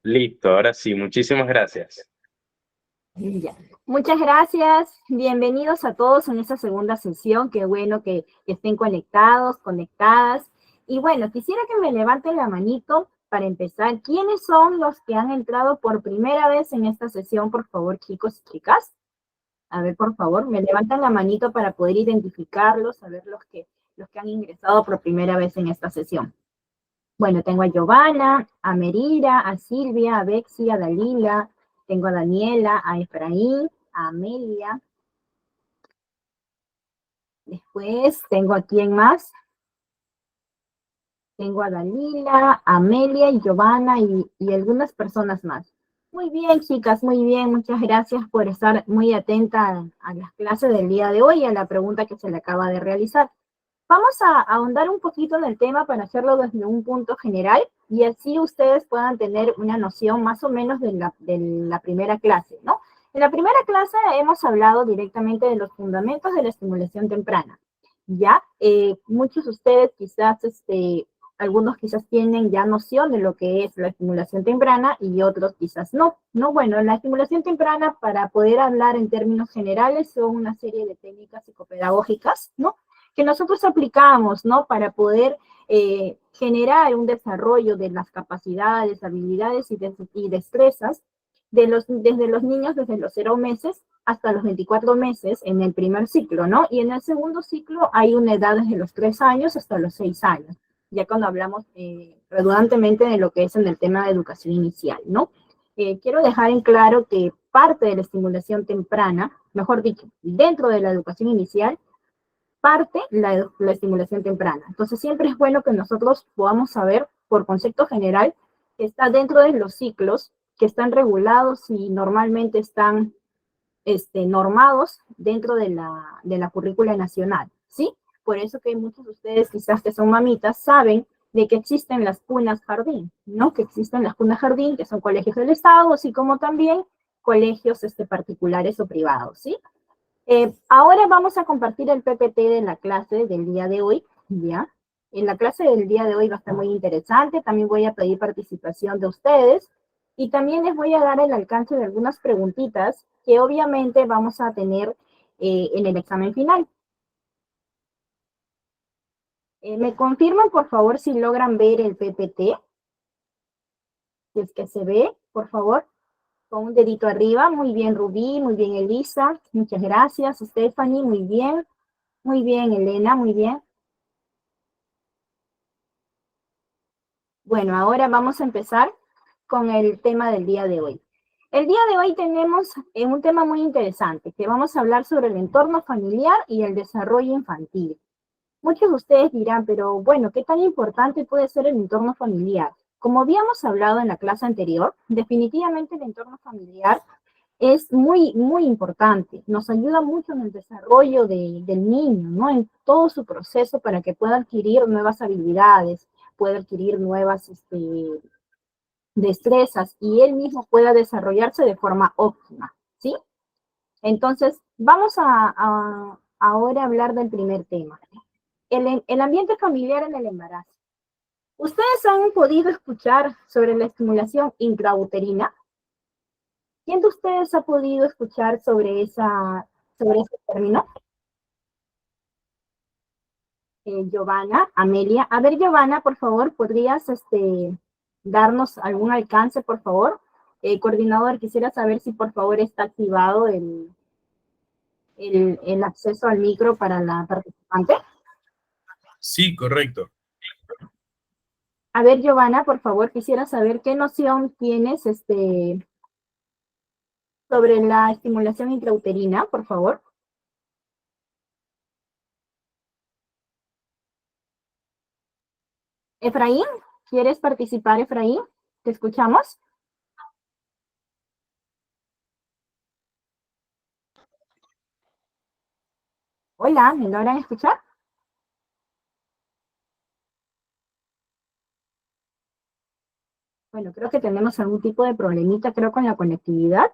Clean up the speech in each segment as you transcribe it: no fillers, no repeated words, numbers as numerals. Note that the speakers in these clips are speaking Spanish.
Listo, ahora sí, muchísimas gracias. Ya. Muchas gracias. Bienvenidos a todos en esta segunda sesión. Qué bueno que estén conectados, conectadas. Y bueno, quisiera que me levanten la manito para empezar. ¿Quiénes son los que han entrado por primera vez en esta sesión? Por favor, chicos y chicas. A ver, por favor, me levantan la manito para poder identificarlos, saber los que han ingresado por primera vez en esta sesión. Bueno, tengo a Giovanna, a Merira, a Silvia, a Bexi, a Dalila, tengo a Daniela, a Efraín, a Amelia. Después tengo a quién más. Tengo a Dalila, a Amelia y Giovanna y algunas personas más. Muy bien, chicas, muy bien. Muchas gracias por estar muy atenta a las clases del día de hoy y a la pregunta que se le acaba de realizar. Vamos a ahondar un poquito en el tema para hacerlo desde un punto general y así ustedes puedan tener una noción más o menos de la primera clase, ¿no? En la primera clase hemos hablado directamente de los fundamentos de la estimulación temprana. Ya, muchos de ustedes quizás, algunos quizás tienen ya noción de lo que es la estimulación temprana y otros quizás no. No, bueno, la estimulación temprana, para poder hablar en términos generales, son una serie de técnicas psicopedagógicas, ¿no? Que nosotros aplicamos, ¿no? Para poder generar un desarrollo de las capacidades, habilidades y destrezas desde los niños, desde los 0 meses hasta los 24 meses en el primer ciclo, ¿no? Y en el segundo ciclo hay una edad desde los 3 años hasta los 6 años, ya cuando hablamos redundantemente de lo que es en el tema de educación inicial, ¿no? Quiero dejar en claro que parte de la estimulación temprana, mejor dicho, dentro de la educación inicial, parte la estimulación temprana. Entonces siempre es bueno que nosotros podamos saber por concepto general que está dentro de los ciclos, que están regulados y normalmente están normados dentro de la currícula nacional, ¿sí? Por eso que muchos de ustedes quizás que son mamitas saben de que existen las cunas jardín, ¿no? Que existen las cunas jardín, que son colegios del Estado, así como también colegios particulares o privados, ¿sí? Ahora vamos a compartir el PPT de la clase del día de hoy, ¿ya? En la clase del día de hoy va a estar muy interesante, también voy a pedir participación de ustedes y también les voy a dar el alcance de algunas preguntitas que obviamente vamos a tener en el examen final. ¿Me confirman, por favor, si logran ver el PPT? Si es que se ve, por favor, con un dedito arriba. Muy bien, Rubí, muy bien, Elisa, muchas gracias. Stephanie, muy bien, Elena, muy bien. Bueno, ahora vamos a empezar con el tema del día de hoy. El día de hoy tenemos un tema muy interesante, que vamos a hablar sobre el entorno familiar y el desarrollo infantil. Muchos de ustedes dirán, pero bueno, ¿qué tan importante puede ser el entorno familiar? Como habíamos hablado en la clase anterior, definitivamente el entorno familiar es muy, muy importante. Nos ayuda mucho en el desarrollo del niño, ¿no? En todo su proceso para que pueda adquirir nuevas habilidades, pueda adquirir nuevas destrezas y él mismo pueda desarrollarse de forma óptima, ¿sí? Entonces, vamos a ahora hablar del primer tema. El ambiente familiar en el embarazo. ¿Ustedes han podido escuchar sobre la estimulación intrauterina? ¿Quién de ustedes ha podido escuchar sobre ese término? Giovanna, Amelia. A ver, Giovanna, por favor, ¿podrías darnos algún alcance, por favor? Coordinador, quisiera saber si por favor está activado el acceso al micro para la participante. Sí, correcto. A ver, Giovanna, por favor, quisiera saber qué noción tienes sobre la estimulación intrauterina, por favor. Efraín, ¿quieres participar, Efraín? ¿Te escuchamos? Hola, ¿me logran escuchar? Bueno, creo que tenemos algún tipo de problemita, creo, con la conectividad.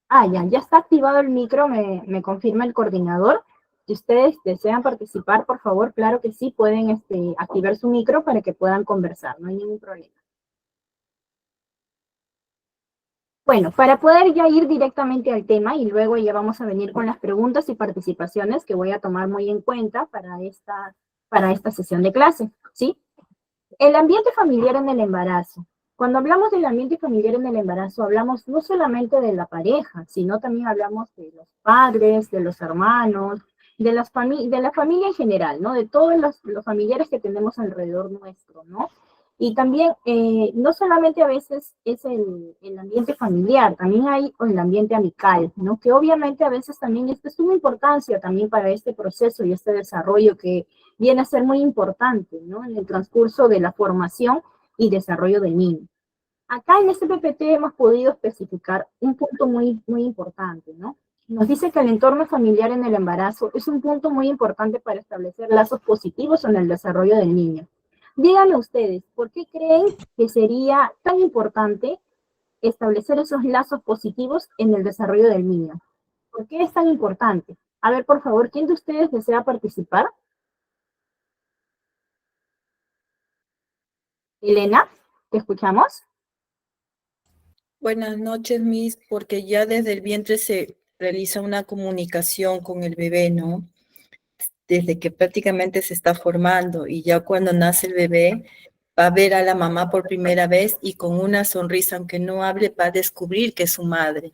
Ah, ya está activado el micro, me confirma el coordinador. Si ustedes desean participar, por favor, claro que sí, pueden activar su micro para que puedan conversar, no hay ningún problema. Bueno, para poder ya ir directamente al tema y luego ya vamos a venir con las preguntas y participaciones que voy a tomar muy en cuenta para esta sesión de clase, ¿sí? El ambiente familiar en el embarazo. Cuando hablamos del ambiente familiar en el embarazo, hablamos no solamente de la pareja, sino también hablamos de los padres, de los hermanos, de la familia en general, ¿no? De todos los familiares que tenemos alrededor nuestro, ¿no? Y también, no solamente a veces es el ambiente familiar, también hay el ambiente amical, ¿no? Que obviamente a veces también es de suma importancia también para este proceso y este desarrollo que viene a ser muy importante, ¿no? En el transcurso de la formación y desarrollo del niño. Acá en este PPT hemos podido especificar un punto muy importante, ¿no? Nos dice que el entorno familiar en el embarazo es un punto muy importante para establecer lazos positivos en el desarrollo del niño. Díganme ustedes, ¿por qué creen que sería tan importante establecer esos lazos positivos en el desarrollo del niño? ¿Por qué es tan importante? A ver, por favor, ¿quién de ustedes desea participar? Elena, ¿te escuchamos? Buenas noches, Miss, porque ya desde el vientre se realiza una comunicación con el bebé, ¿no? Desde que prácticamente se está formando y ya cuando nace el bebé va a ver a la mamá por primera vez y con una sonrisa, aunque no hable, va a descubrir que es su madre.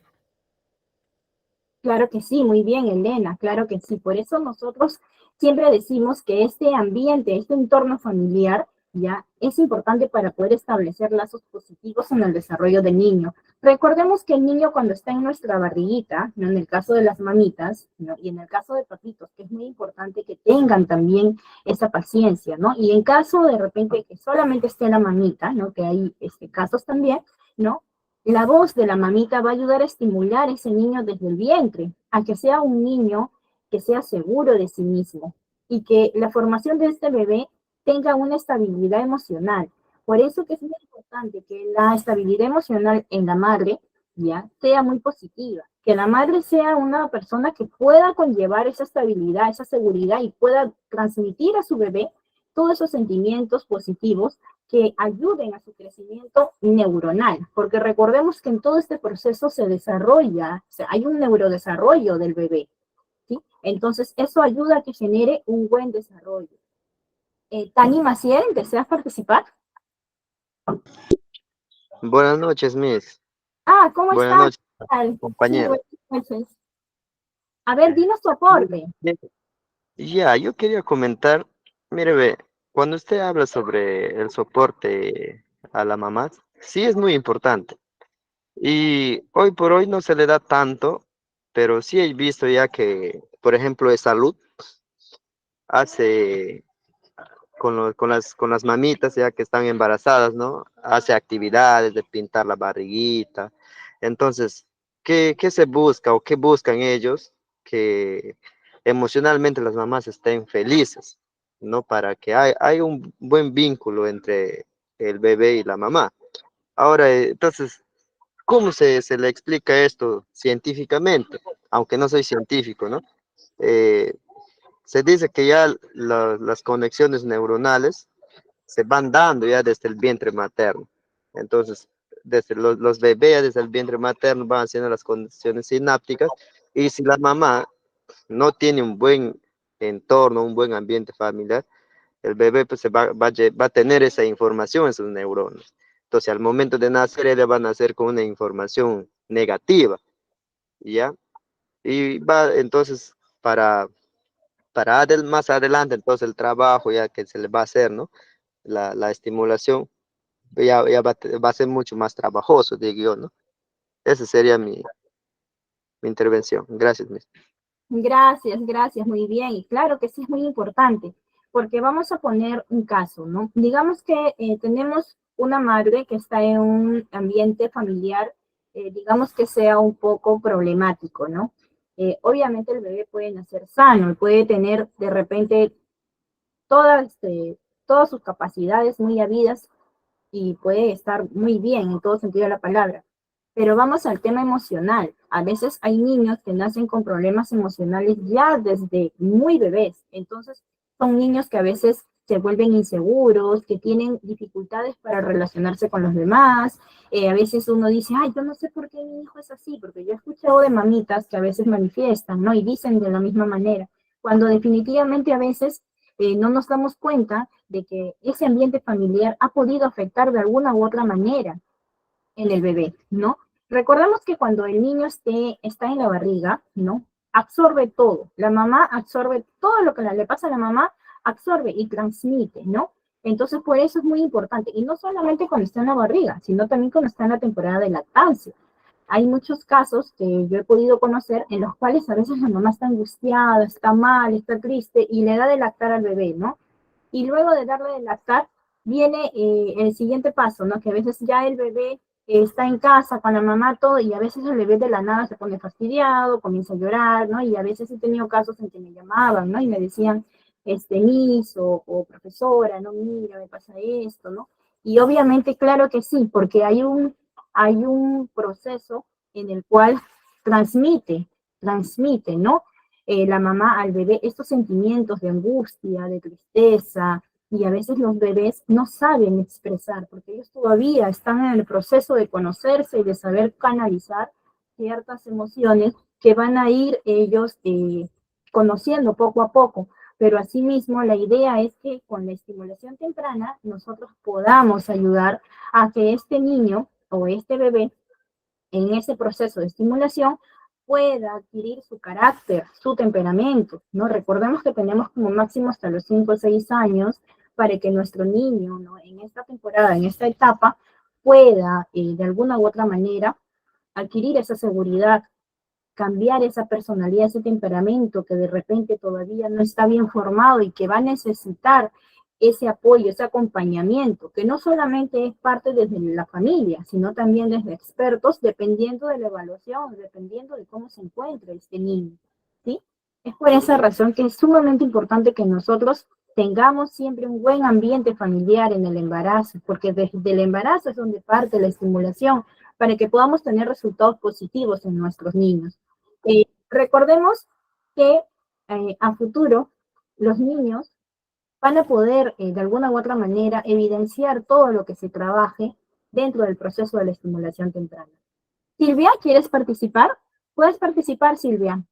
Claro que sí, muy bien, Elena, claro que sí. Por eso nosotros siempre decimos que este ambiente, este entorno familiar, ya es importante para poder establecer lazos positivos en el desarrollo del niño. Recordemos que el niño cuando está en nuestra barriguita, ¿no? En el caso de las mamitas, ¿no? Y en el caso de papitos, que es muy importante que tengan también esa paciencia, ¿no? Y en caso de repente que solamente esté la mamita, ¿no? Que hay casos también, ¿no? La voz de la mamita va a ayudar a estimular a ese niño desde el vientre, a que sea un niño que sea seguro de sí mismo y que la formación de este bebé tenga una estabilidad emocional. Por eso que es muy importante que la estabilidad emocional en la madre ya sea muy positiva, que la madre sea una persona que pueda conllevar esa estabilidad, esa seguridad y pueda transmitir a su bebé todos esos sentimientos positivos que ayuden a su crecimiento neuronal, porque recordemos que en todo este proceso se desarrolla, o sea, hay un neurodesarrollo del bebé, ¿sí? Entonces, eso ayuda a que genere un buen desarrollo. Tani Maciel, ¿deseas participar? Buenas noches, Miss. Ah, ¿cómo Buenas estás? noches, ¿Qué tal? Sí, compañero. buenas noches. A ver, dinos tu aporte. Ya, yo quería comentar, mire, ve, cuando usted habla sobre el soporte a la mamá, sí es muy importante. Y hoy por hoy no se le da tanto, pero sí he visto ya que, por ejemplo, de salud hace con las mamitas ya que están embarazadas, ¿no? Hace actividades de pintar la barriguita. Entonces, ¿qué se busca o qué buscan ellos? Que emocionalmente las mamás estén felices, ¿no? Para que hay un buen vínculo entre el bebé y la mamá. Ahora, entonces, ¿cómo se le explica esto científicamente? Aunque no soy científico, ¿no? Eh, Se dice que ya las conexiones neuronales se van dando ya desde el vientre materno. Entonces, desde los bebés, desde el vientre materno, van haciendo las conexiones sinápticas. Y si la mamá no tiene un buen entorno, un buen ambiente familiar, el bebé pues, va a tener esa información en sus neuronas. Entonces, al momento de nacer, ella va a nacer con una información negativa, ¿ya? Y va entonces más adelante, entonces el trabajo ya que se le va a hacer, ¿no? La estimulación ya va a ser mucho más trabajoso, digo yo, ¿no? Esa sería mi intervención. Gracias, Miss. Gracias, gracias, muy bien. Y claro que sí es muy importante, porque vamos a poner un caso, ¿no? Digamos que tenemos una madre que está en un ambiente familiar, digamos que sea un poco problemático, ¿no? Obviamente el bebé puede nacer sano, puede tener de repente todas, todas sus capacidades muy habidas y puede estar muy bien en todo sentido de la palabra. Pero vamos al tema emocional. A veces hay niños que nacen con problemas emocionales ya desde muy bebés. Entonces, son niños que a veces se vuelven inseguros, que tienen dificultades para relacionarse con los demás. A veces uno dice, ay, yo no sé por qué mi hijo es así, porque yo he escuchado de mamitas que a veces manifiestan, ¿no? Y dicen de la misma manera, cuando definitivamente a veces no nos damos cuenta de que ese ambiente familiar ha podido afectar de alguna u otra manera en el bebé, ¿no? Recordemos que cuando el niño está en la barriga, ¿no? Absorbe todo. La mamá absorbe todo lo que le pasa a la mamá, absorbe y transmite, ¿no? Entonces, por eso es muy importante. Y no solamente cuando está en la barriga, sino también cuando está en la temporada de lactancia. Hay muchos casos que yo he podido conocer en los cuales a veces la mamá está angustiada, está mal, está triste y le da de lactar al bebé, ¿no? Y luego de darle de lactar, viene el siguiente paso, ¿no? Que a veces ya el bebé está en casa con la mamá, todo, y a veces el bebé de la nada se pone fastidiado, comienza a llorar, ¿no? Y a veces he tenido casos en que me llamaban, ¿no? Y me decían, Miss o profesora, ¿no? Mira, me pasa esto, ¿no? Y obviamente, claro que sí, porque hay un proceso en el cual transmite, ¿no? La mamá al bebé estos sentimientos de angustia, de tristeza, y a veces los bebés no saben expresar, porque ellos todavía están en el proceso de conocerse y de saber canalizar ciertas emociones que van a ir ellos conociendo poco a poco. Pero asimismo, la idea es que con la estimulación temprana nosotros podamos ayudar a que este niño o este bebé en ese proceso de estimulación pueda adquirir su carácter, su temperamento, ¿no? Recordemos que tenemos como máximo hasta los 5 o 6 años para que nuestro niño, ¿no? En esta temporada, en esta etapa, pueda de alguna u otra manera adquirir esa seguridad, cambiar esa personalidad, ese temperamento que de repente todavía no está bien formado y que va a necesitar ese apoyo, ese acompañamiento, que no solamente es parte desde la familia, sino también desde expertos, dependiendo de la evaluación, dependiendo de cómo se encuentra este niño, ¿sí? Es por esa razón que es sumamente importante que nosotros tengamos siempre un buen ambiente familiar en el embarazo, porque desde el embarazo es donde parte la estimulación, para que podamos tener resultados positivos en nuestros niños. Recordemos que a futuro los niños van a poder de alguna u otra manera evidenciar todo lo que se trabaje dentro del proceso de la estimulación temprana. Silvia, ¿quieres participar? Puedes participar, Silvia.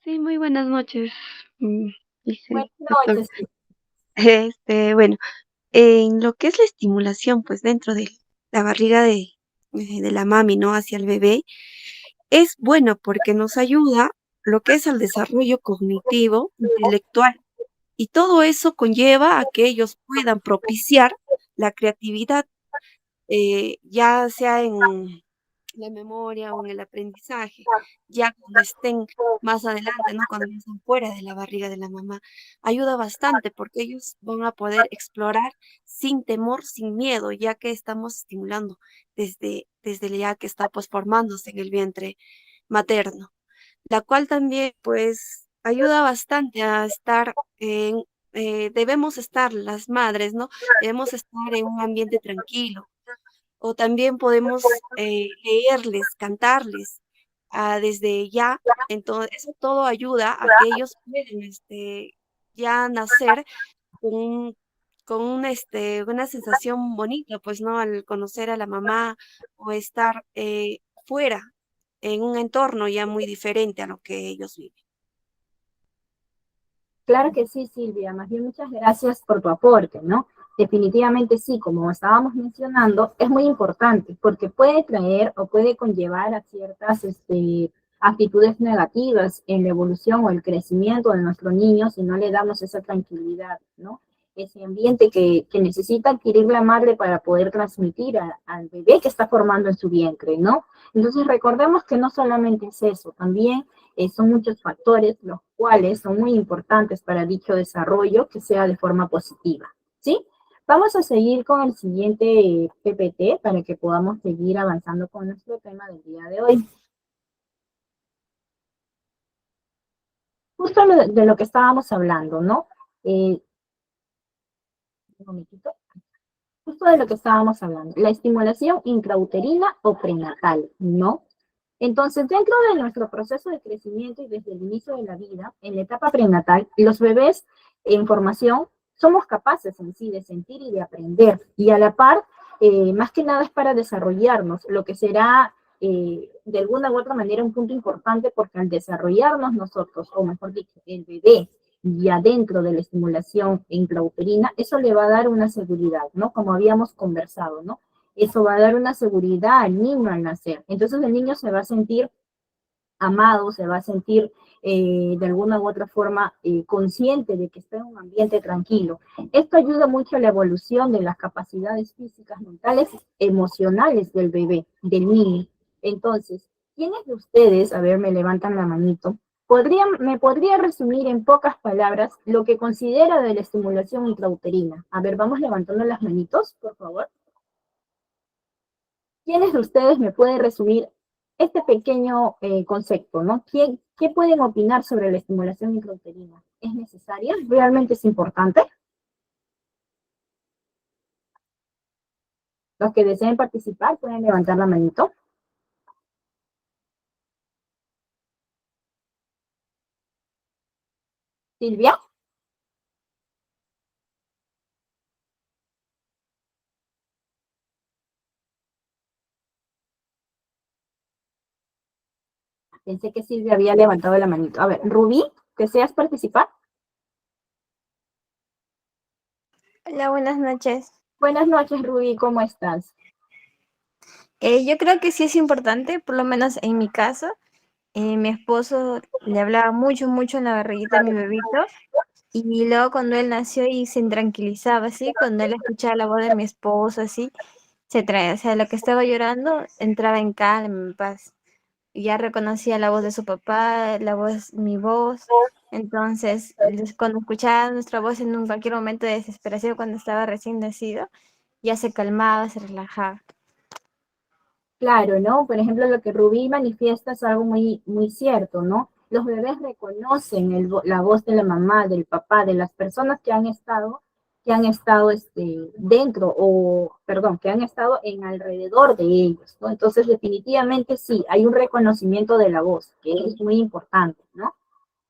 Sí, muy buenas noches. Buenas Doctor. noches. Bueno, en lo que es la estimulación, pues dentro de la barriga de la mami, ¿no? Hacia el bebé, es bueno porque nos ayuda lo que es el desarrollo cognitivo, intelectual, y todo eso conlleva a que ellos puedan propiciar la creatividad, ya sea en la memoria o en el aprendizaje, ya cuando estén más adelante, ¿no? Cuando estén fuera de la barriga de la mamá, ayuda bastante porque ellos van a poder explorar sin temor, sin miedo, ya que estamos estimulando desde el ya que está pues formándose en el vientre materno, la cual también pues ayuda bastante a estar debemos estar las madres, ¿no? Debemos estar en un ambiente tranquilo, o también podemos leerles, cantarles desde ya. Entonces, eso todo ayuda a que ellos puedan ya nacer con, una sensación bonita, pues, ¿no? Al conocer a la mamá o estar fuera en un entorno ya muy diferente a lo que ellos viven. Claro que sí, Silvia. Más bien muchas gracias por tu aporte, ¿no? Definitivamente sí, como estábamos mencionando, es muy importante porque puede traer o puede conllevar a ciertas actitudes negativas en la evolución o el crecimiento de nuestro niño si no le damos esa tranquilidad, ¿no? Ese ambiente que necesita adquirir la madre para poder transmitir al bebé que está formando en su vientre, ¿no? Entonces recordemos que no solamente es eso, también son muchos factores los cuales son muy importantes para dicho desarrollo que sea de forma positiva, ¿sí? Vamos a seguir con el siguiente PPT para que podamos seguir avanzando con nuestro tema del día de hoy. Justo de lo que estábamos hablando, ¿no? Un momentito. Justo de lo que estábamos hablando, la estimulación intrauterina o prenatal, ¿no? Entonces, dentro de nuestro proceso de crecimiento y desde el inicio de la vida, en la etapa prenatal, los bebés en formación somos capaces en sí de sentir y de aprender. Y a la par, más que nada es para desarrollarnos, lo que será de alguna u otra manera un punto importante, porque al desarrollarnos nosotros, o mejor dicho, el bebé, ya dentro de la estimulación intrauterina, eso le va a dar una seguridad, ¿no? Como habíamos conversado, ¿no? Eso va a dar una seguridad al niño al nacer. Entonces el niño se va a sentir amado, se va a sentir de alguna u otra forma consciente de que está en un ambiente tranquilo. Esto ayuda mucho a la evolución de las capacidades físicas, mentales, emocionales del bebé, del niño. Entonces, ¿quiénes de ustedes, a ver, me levantan la manito, me podría resumir en pocas palabras lo que considera de la estimulación intrauterina? A ver, vamos levantando las manitos, por favor. ¿Quiénes de ustedes me pueden resumir este pequeño concepto, ¿no? ¿Qué pueden opinar sobre la estimulación intrauterina? ¿Es necesaria? ¿Realmente es importante? Los que deseen participar pueden levantar la manito. Silvia. Pensé que Silvia había levantado la manito. A ver, Rubí, ¿deseas participar? Hola, buenas noches. Buenas noches, Rubí, ¿cómo estás? Yo creo que sí es importante, por lo menos en mi caso. Mi esposo le hablaba mucho, mucho en la barriguita de mi bebito. Y luego cuando él nació y se intranquilizaba así, cuando él escuchaba la voz de mi esposo así, se traía, o sea, lo que estaba llorando entraba en calma, en paz. Y ya reconocía la voz de su papá, la voz, mi voz. Entonces, cuando escuchaba nuestra voz en cualquier momento de desesperación, cuando estaba recién nacido, ya se calmaba, se relajaba. Claro, ¿no? Por ejemplo, lo que Rubí manifiesta es algo muy, muy cierto, ¿no? Los bebés reconocen la voz de la mamá, del papá, de las personas que han estado dentro, o, perdón, que han estado en alrededor de ellos, ¿no? Entonces, definitivamente sí, hay un reconocimiento de la voz, que es muy importante, ¿no?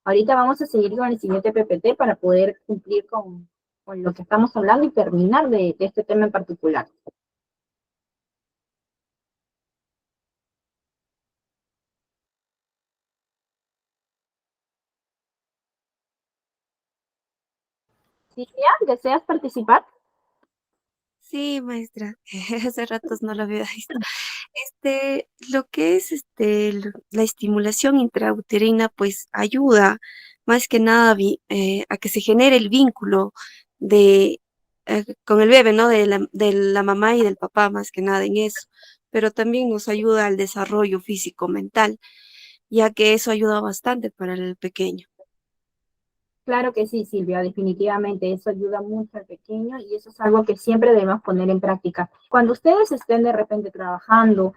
Ahorita vamos a seguir con el siguiente PPT para poder cumplir con lo que estamos hablando y terminar de este tema en particular. Silvia, ¿deseas participar? Sí, maestra, hace ratos no lo había visto. Lo que es la estimulación intrauterina, pues ayuda más que nada a que se genere el vínculo de con el bebé, ¿no? De la mamá y del papá, más que nada en eso. Pero también nos ayuda al desarrollo físico mental, ya que eso ayuda bastante para el pequeño. Claro que sí, Silvia, definitivamente eso ayuda mucho al pequeño y eso es algo que siempre debemos poner en práctica. Cuando ustedes estén de repente trabajando,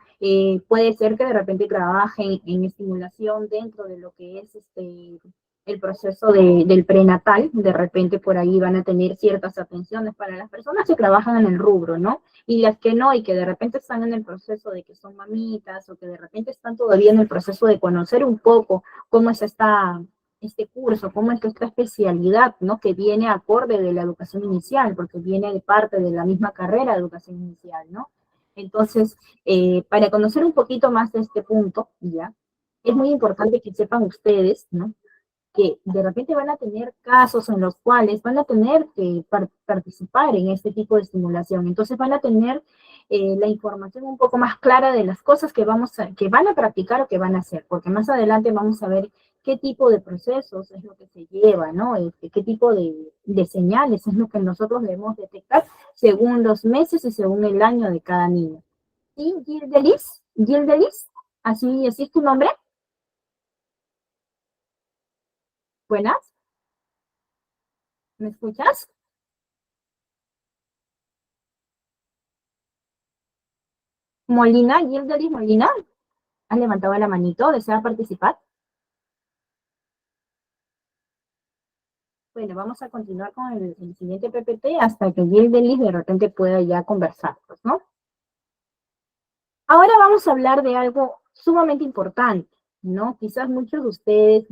puede ser que de repente trabajen en estimulación dentro de lo que es el proceso del prenatal, de repente por ahí van a tener ciertas atenciones para las personas que trabajan en el rubro, ¿no? Y las que no, y que de repente están en el proceso de que son mamitas o que de repente están todavía en el proceso de conocer un poco cómo es este curso, cómo es esta especialidad, ¿no? Que viene acorde de la educación inicial, porque viene de parte de la misma carrera de educación inicial, ¿no? Entonces, para conocer un poquito más de este punto, ¿ya? Es muy importante que sepan ustedes, ¿no? Que de repente van a tener casos en los cuales van a tener que participar en este tipo de estimulación. Entonces van a tener la información un poco más clara de las cosas que van a practicar o que van a hacer, porque más adelante vamos a ver qué tipo de procesos es lo que se lleva, ¿no? Qué tipo de señales es lo que nosotros debemos detectar según los meses y según el año de cada niño. ¿Sí, Gildelis? ¿Gildelis? ¿Así es tu nombre? Buenas. ¿Me escuchas? Molina, Gildelis Molina, ¿has levantado la manito? ¿Desea participar? Bueno, vamos a continuar con el siguiente PPT hasta que Gildelis de repente pueda ya conversar, pues, ¿no? Ahora vamos a hablar de algo sumamente importante, ¿no? Quizás muchos de ustedes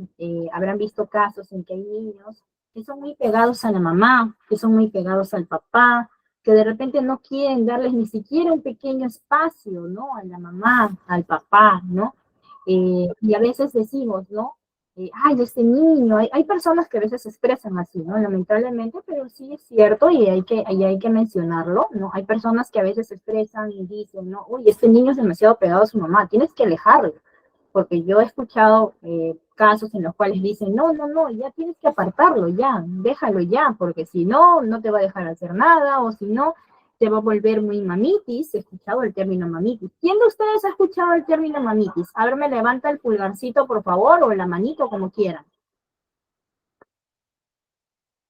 habrán visto casos en que hay niños que son muy pegados a la mamá, que son muy pegados al papá, que de repente no quieren darles ni siquiera un pequeño espacio, ¿no? A la mamá, al papá, ¿no? Y a veces decimos, ¿no? Ay, este niño, hay personas que a veces se expresan así, ¿no? Lamentablemente, pero sí es cierto y hay que mencionarlo, ¿no? Hay personas que a veces se expresan y dicen, ¿no? Uy, este niño es demasiado pegado a su mamá, tienes que alejarlo, porque yo he escuchado casos en los cuales dicen, no, no, no, ya tienes que apartarlo, ya, déjalo ya, porque si no, no te va a dejar hacer nada, o si no, te va a volver muy mamitis. He escuchado el término mamitis. ¿Quién de ustedes ha escuchado el término mamitis? A ver, me levanta el pulgarcito, por favor, o la manito, como quieran.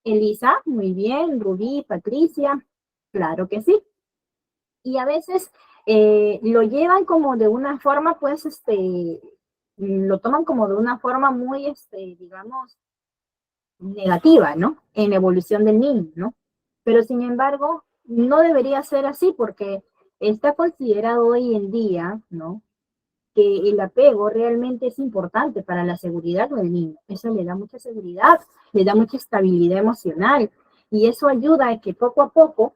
Elisa, muy bien. Rubí, Patricia, claro que sí. Y a veces lo llevan como de una forma, pues, lo toman como de una forma muy, digamos, negativa, ¿no? En la evolución del niño, ¿no? Pero sin embargo, no debería ser así porque está considerado hoy en día, ¿no? Que el apego realmente es importante para la seguridad del niño. Eso le da mucha seguridad, le da mucha estabilidad emocional y eso ayuda a que poco a poco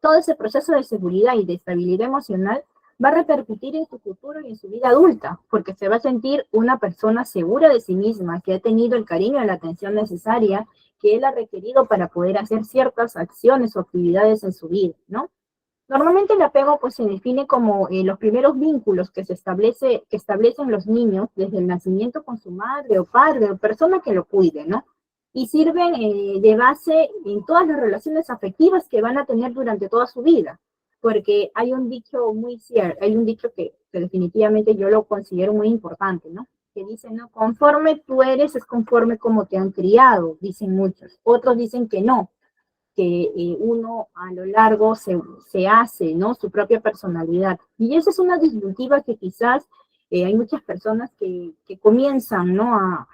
todo ese proceso de seguridad y de estabilidad emocional va a repercutir en su futuro y en su vida adulta, porque se va a sentir una persona segura de sí misma, que ha tenido el cariño y la atención necesaria que él ha requerido para poder hacer ciertas acciones o actividades en su vida, ¿no? Normalmente el apego pues se define como los primeros vínculos que que establecen los niños desde el nacimiento con su madre o padre o persona que lo cuide, ¿no? Y sirven de base en todas las relaciones afectivas que van a tener durante toda su vida, porque hay un dicho muy cierto, hay un dicho que definitivamente yo lo considero muy importante, ¿no? Que dice, ¿no? Conforme tú eres es conforme como te han criado, dicen muchos. Otros dicen que no, que uno a lo largo se hace, ¿no? Su propia personalidad. Y esa es una disyuntiva que quizás hay muchas personas que comienzan, ¿no?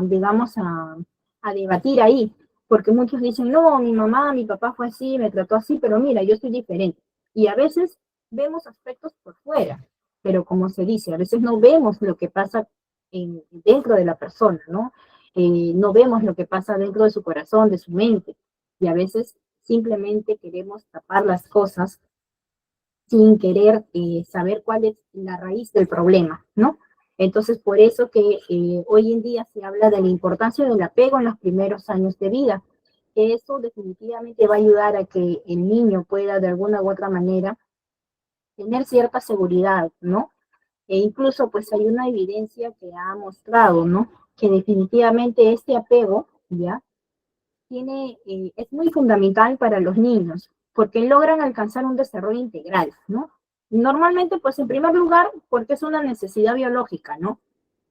Digamos, a debatir ahí, porque muchos dicen, no, mi mamá, mi papá fue así, me trató así, pero mira, yo soy diferente. Y a veces vemos aspectos por fuera, pero como se dice, a veces no vemos lo que pasa dentro de la persona, ¿no? No vemos lo que pasa dentro de su corazón, de su mente y a veces simplemente queremos tapar las cosas sin querer saber cuál es la raíz del problema, ¿no? Entonces, por eso que hoy en día se habla de la importancia del apego en los primeros años de vida. Eso definitivamente va a ayudar a que el niño pueda de alguna u otra manera tener cierta seguridad, ¿no? E incluso pues hay una evidencia que ha mostrado, ¿no? Que definitivamente este apego, ¿ya? Es muy fundamental para los niños, porque logran alcanzar un desarrollo integral, ¿no? Normalmente, pues en primer lugar, porque es una necesidad biológica, ¿no?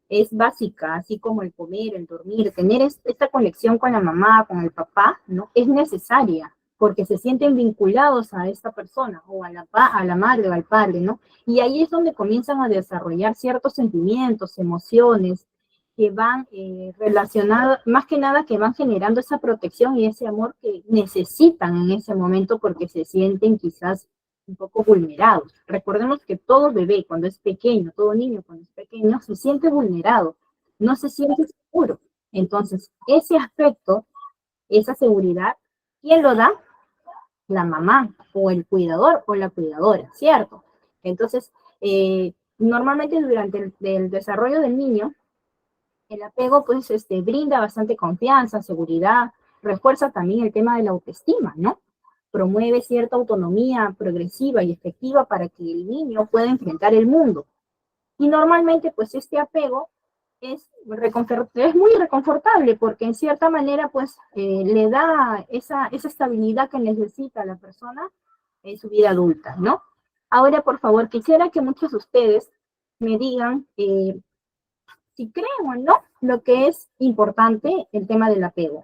Es básica, así como el comer, el dormir, tener esta conexión con la mamá, con el papá, ¿no? Es necesaria, porque se sienten vinculados a esta persona, o a la madre o al padre, ¿no? Y ahí es donde comienzan a desarrollar ciertos sentimientos, emociones, que van relacionados, más que nada que van generando esa protección y ese amor que necesitan en ese momento porque se sienten quizás un poco vulnerados. Recordemos que todo bebé cuando es pequeño, todo niño cuando es pequeño, se siente vulnerado, no se siente seguro. Entonces, ese aspecto, esa seguridad, ¿quién lo da? La mamá o el cuidador o la cuidadora, ¿cierto? Entonces, normalmente durante el desarrollo del niño, el apego pues brinda bastante confianza, seguridad, refuerza también el tema de la autoestima, ¿no? Promueve cierta autonomía progresiva y efectiva para que el niño pueda enfrentar el mundo. Y normalmente pues este apego es muy reconfortable porque en cierta manera pues le da esa estabilidad que necesita la persona en su vida adulta, ¿no? Ahora, por favor, quisiera que muchos de ustedes me digan si creen o no lo que es importante el tema del apego.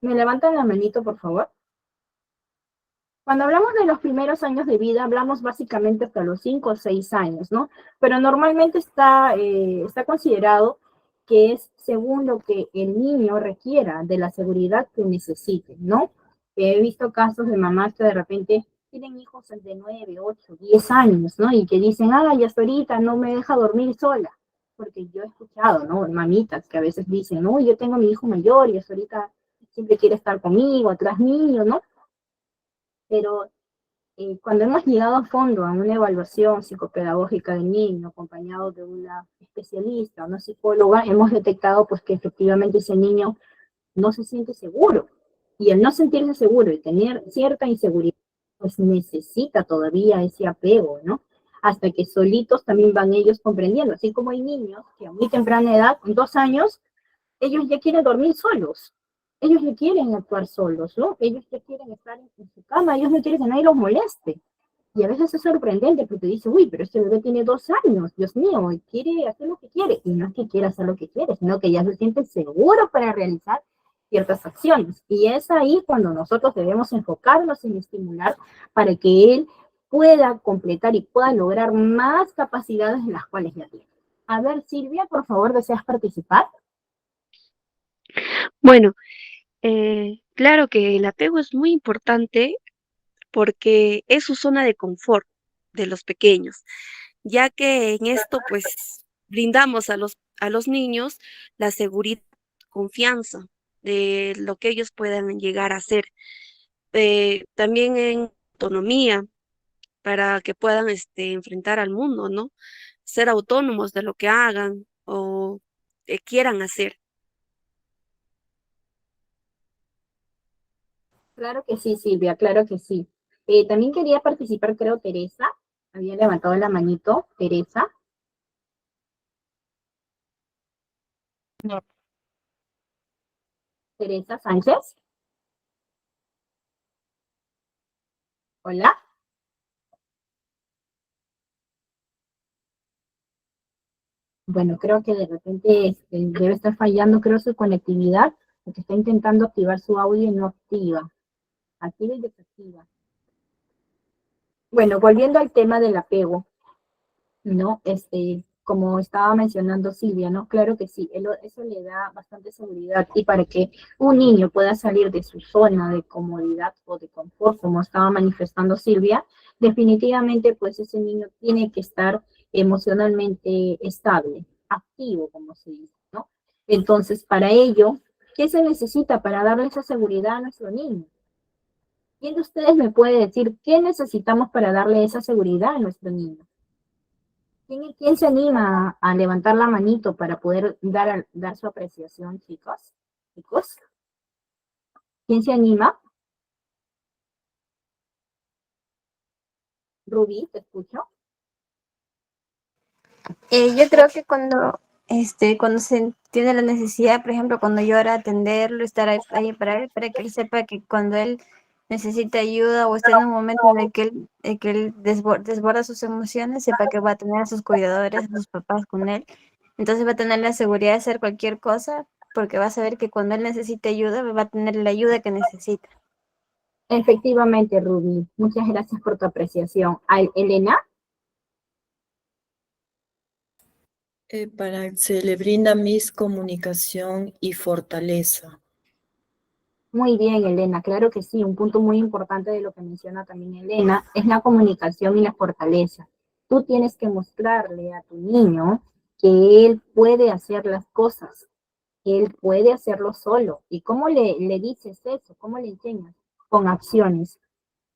¿Me levantan la manito, por favor? Cuando hablamos de los primeros años de vida, hablamos básicamente hasta los 5 o 6 años, ¿no? Pero normalmente está considerado que es según lo que el niño requiera de la seguridad que necesite, ¿no? He visto casos de mamás que de repente tienen hijos de 9, 8, 10 años, ¿no? Y que dicen, ay, hasta ahorita no me deja dormir sola. porque yo he escuchado, ¿no? Mamitas que a veces dicen, no, yo tengo a mi hijo mayor y eso ahorita siempre quiere estar conmigo, atrás mío, ¿no? Pero cuando hemos llegado a fondo a una evaluación psicopedagógica del niño, acompañado de una especialista, una psicóloga, hemos detectado pues que efectivamente ese niño no se siente seguro. Y el no sentirse seguro y tener cierta inseguridad, pues necesita todavía ese apego, ¿no? Hasta que solitos también van ellos comprendiendo, así como hay niños que a muy temprana edad, con 2 años, ellos ya quieren dormir solos, ellos ya quieren actuar solos, ¿no? Ellos ya quieren estar en su cama, ellos no quieren que nadie los moleste. Y a veces es sorprendente porque dice, uy, pero este bebé tiene 2 años, Dios mío, y quiere hacer lo que quiere. Y no es que quiera hacer lo que quiere, sino que ya se siente seguro para realizar ciertas acciones. Y es ahí cuando nosotros debemos enfocarnos en estimular para que él pueda completar y pueda lograr más capacidades de las cuales ya tiene. A ver, Silvia, por favor, ¿deseas participar? Bueno, claro que el apego es muy importante porque es su zona de confort de los pequeños, ya que en esto pues brindamos a los niños la seguridad, confianza de lo que ellos puedan llegar a hacer, también en autonomía para que puedan enfrentar al mundo, ¿no? Ser autónomos de lo que hagan o quieran hacer. Claro que sí, Silvia, claro que sí. También quería participar, creo, Teresa. Había levantado la manito, Teresa. No. Teresa Sánchez. Hola. Bueno, creo que de repente debe estar fallando, creo, su conectividad, porque está intentando activar su audio y no activa. Activa y desactiva. Bueno, volviendo al tema del apego, ¿no? Como estaba mencionando Silvia, ¿no? Claro que sí, eso le da bastante seguridad y para que un niño pueda salir de su zona de comodidad o de confort, como estaba manifestando Silvia, definitivamente pues ese niño tiene que estar emocionalmente estable, activo, como se dice, ¿no? Entonces, para ello, ¿qué se necesita para darle esa seguridad a nuestro niño? ¿Quién de ustedes me puede decir qué necesitamos para darle esa seguridad a nuestro niño? ¿Quién se anima a levantar la manito para poder dar su apreciación, chicos? ¿Chicos? ¿Quién se anima? Rubí, ¿te escucho? Yo creo que cuando se tiene la necesidad, por ejemplo, cuando llora, atenderlo, estar ahí para él, para que él sepa que cuando él necesita ayuda o está en un momento en que él desborda sus emociones, sepa que va a tener a sus cuidadores, a sus papás con él. Entonces va a tener la seguridad de hacer cualquier cosa, porque va a saber que cuando él necesite ayuda, va a tener la ayuda que necesita. Efectivamente, Rubí. Muchas gracias por tu apreciación. Elena, Se le brinda mis comunicación y fortaleza. muy bien, Elena. Claro que sí. Un punto muy importante de lo que menciona también Elena es la comunicación y la fortaleza. Tú tienes que mostrarle a tu niño que él puede hacer las cosas, que él puede hacerlo solo. ¿Y cómo le dices eso? ¿Cómo le enseñas? Con acciones.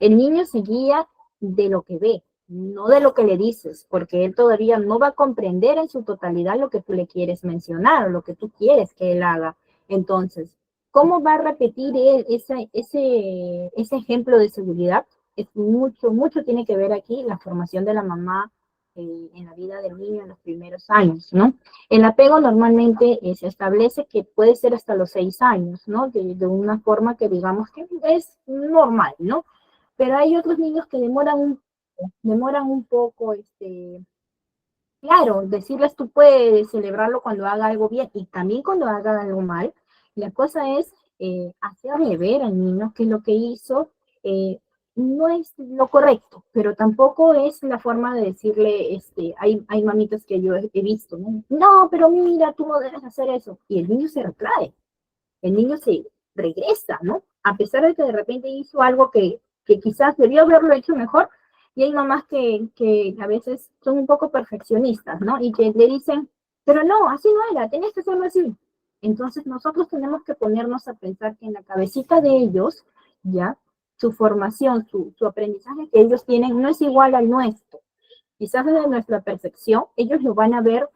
El niño se guía de lo que ve, no de lo que le dices, porque él todavía no va a comprender en su totalidad lo que tú le quieres mencionar o lo que tú quieres que él haga. Entonces, ¿cómo va a repetir él ese ejemplo de seguridad? Es mucho tiene que ver aquí la formación de la mamá en la vida del niño en los primeros años, ¿no? El apego normalmente se establece que puede ser hasta los 6 años, ¿no? De una forma que digamos que es normal, ¿no? Pero hay otros niños que demoran un poco, claro, decirles tú puedes celebrarlo cuando haga algo bien y también cuando haga algo mal. La cosa es hacerle ver al niño que lo que hizo eh, no es lo correcto, pero tampoco es la forma de decirle, hay mamitas que yo he visto, ¿no? No, pero mira, tú no debes hacer eso. Y el niño se retrae, el niño se regresa, ¿no? A pesar de que de repente hizo algo que quizás debió haberlo hecho mejor, y hay mamás que a veces son un poco perfeccionistas, ¿no? Y que le dicen, Pero no, así no era, tenías que hacerlo así. Entonces nosotros tenemos que ponernos a pensar que en la cabecita de ellos, ya, su formación, su aprendizaje que ellos tienen no es igual al nuestro. Quizás desde nuestra percepción, ellos lo van a ver,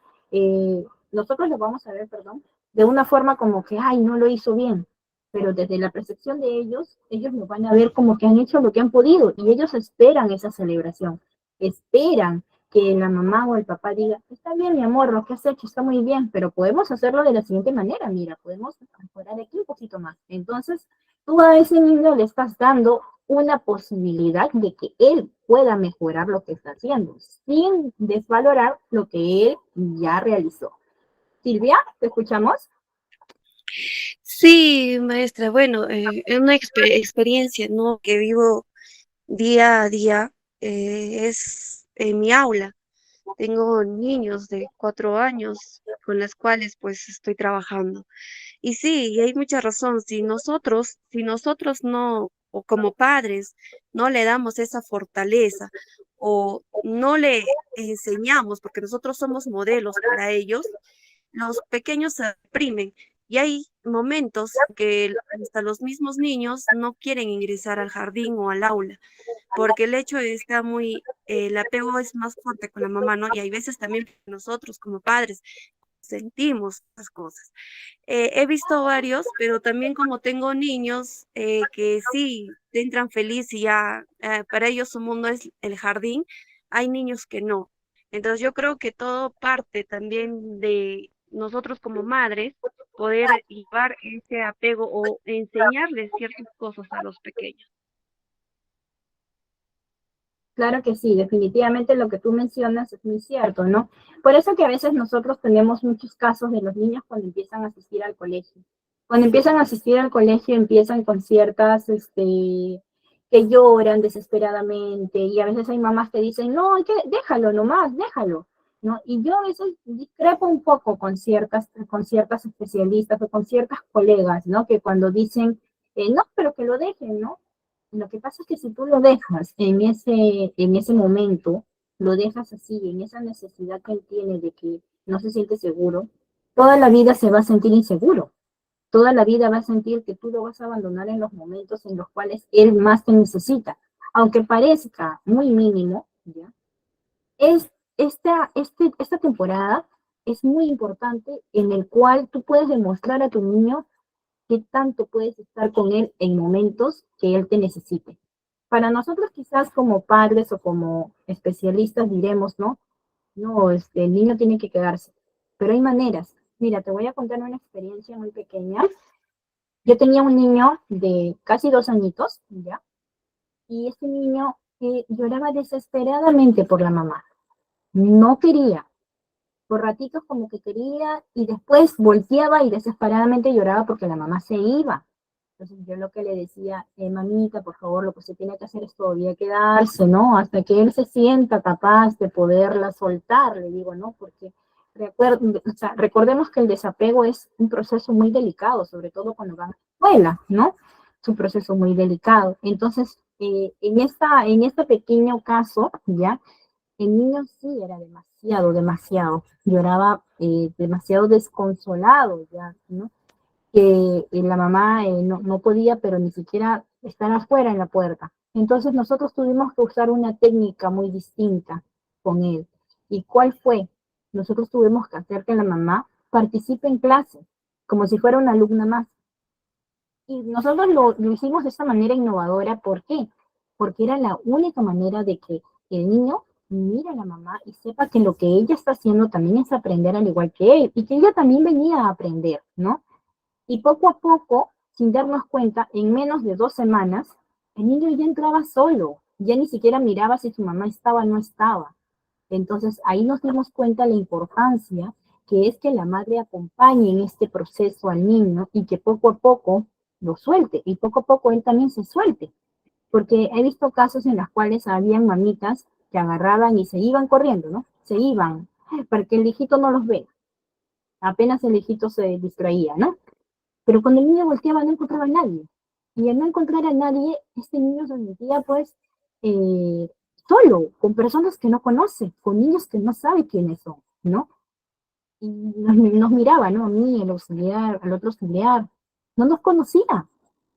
nosotros lo vamos a ver, perdón, de una forma como que, ay, no lo hizo bien. Pero desde la percepción de ellos lo van a ver como que han hecho lo que han podido y ellos esperan esa celebración, esperan que la mamá o el papá diga, está bien, mi amor, lo que has hecho está muy bien, pero podemos hacerlo de la siguiente manera, mira, podemos mejorar aquí un poquito más. Entonces, tú a ese niño le estás dando una posibilidad de que él pueda mejorar lo que está haciendo, sin desvalorar lo que él ya realizó. Silvia, ¿te escuchamos? Sí, maestra, bueno, es una experiencia, ¿no? Que vivo día a día, es en mi aula. Tengo niños de 4 años con las cuales pues estoy trabajando. Y sí, y hay mucha razón. Si nosotros no, o como padres, no le damos esa fortaleza o no le enseñamos, porque nosotros somos modelos para ellos, los pequeños se reprimen. Y hay momentos que hasta los mismos niños no quieren ingresar al jardín o al aula porque el hecho está el apego es más fuerte con la mamá, ¿no? Y hay veces también nosotros como padres sentimos esas cosas. He visto varios, pero también como tengo niños que sí entran feliz y ya para ellos su mundo es el jardín, hay niños que no. Entonces yo creo que todo parte también de nosotros como madres poder llevar ese apego o enseñarles ciertas cosas a los pequeños. Claro que sí, definitivamente lo que tú mencionas es muy cierto, ¿no? Por eso que a veces nosotros tenemos muchos casos de los niños cuando empiezan a asistir al colegio. Cuando empiezan a asistir al colegio empiezan con ciertas, que lloran desesperadamente y a veces hay mamás que dicen, no, hay que, déjalo nomás, déjalo, ¿no? Y yo a veces discrepo un poco con ciertas especialistas o con ciertas colegas, ¿no? Que cuando dicen, no, pero que lo dejen, ¿no? Lo que pasa es que si tú lo dejas en ese momento, lo dejas así, en esa necesidad que él tiene de que no se siente seguro, toda la vida se va a sentir inseguro. Toda la vida va a sentir que tú lo vas a abandonar en los momentos en los cuales él más te necesita. Aunque parezca muy mínimo, ¿ya? Esta temporada es muy importante en el cual tú puedes demostrar a tu niño qué tanto puedes estar con él en momentos que él te necesite. Para nosotros quizás como padres o como especialistas diremos, ¿no? No, el niño tiene que quedarse, pero hay maneras. Mira, te voy a contar una experiencia muy pequeña. Yo tenía un niño de casi 2 añitos, ¿ya? Y este niño lloraba desesperadamente por la mamá. No quería, por ratitos como que quería y después volteaba y desesperadamente lloraba porque la mamá se iba. Entonces yo lo que le decía, mamita, por favor, lo que usted tiene que hacer es todavía quedarse, ¿no? Hasta que él se sienta capaz de poderla soltar, le digo, ¿no? Porque recordemos que el desapego es un proceso muy delicado, sobre todo cuando van a la escuela, ¿no? Es un proceso muy delicado. Entonces, en este pequeño caso, ¿ya? El niño sí era demasiado, demasiado. Lloraba demasiado desconsolado ya, ¿no? Que la mamá no podía, pero ni siquiera estar afuera en la puerta. Entonces nosotros tuvimos que usar una técnica muy distinta con él. ¿Y cuál fue? Nosotros tuvimos que hacer que la mamá participe en clase, como si fuera una alumna más. Y nosotros lo hicimos de esta manera innovadora. ¿Por qué? Porque era la única manera de que el niño mire a la mamá y sepa que lo que ella está haciendo también es aprender al igual que él y que ella también venía a aprender, ¿no? Y poco a poco, sin darnos cuenta, en menos de 2 semanas, el niño ya entraba solo, ya ni siquiera miraba si su mamá estaba o no estaba. Entonces ahí nos dimos cuenta la importancia que es que la madre acompañe en este proceso al niño y que poco a poco lo suelte y poco a poco él también se suelte. Porque he visto casos en los cuales habían mamitas que agarraban y se iban corriendo, ¿no? Se iban para que el hijito no los vea. Apenas el hijito se distraía, ¿no? Pero cuando el niño volteaba no encontraba a nadie. Y al no encontrar a nadie, este niño se sentía pues eh, solo, con personas que no conoce, con niños que no sabe quiénes son, ¿no? y nos miraba, ¿no? A mí, al auxiliar, al otro auxiliar, no nos conocía.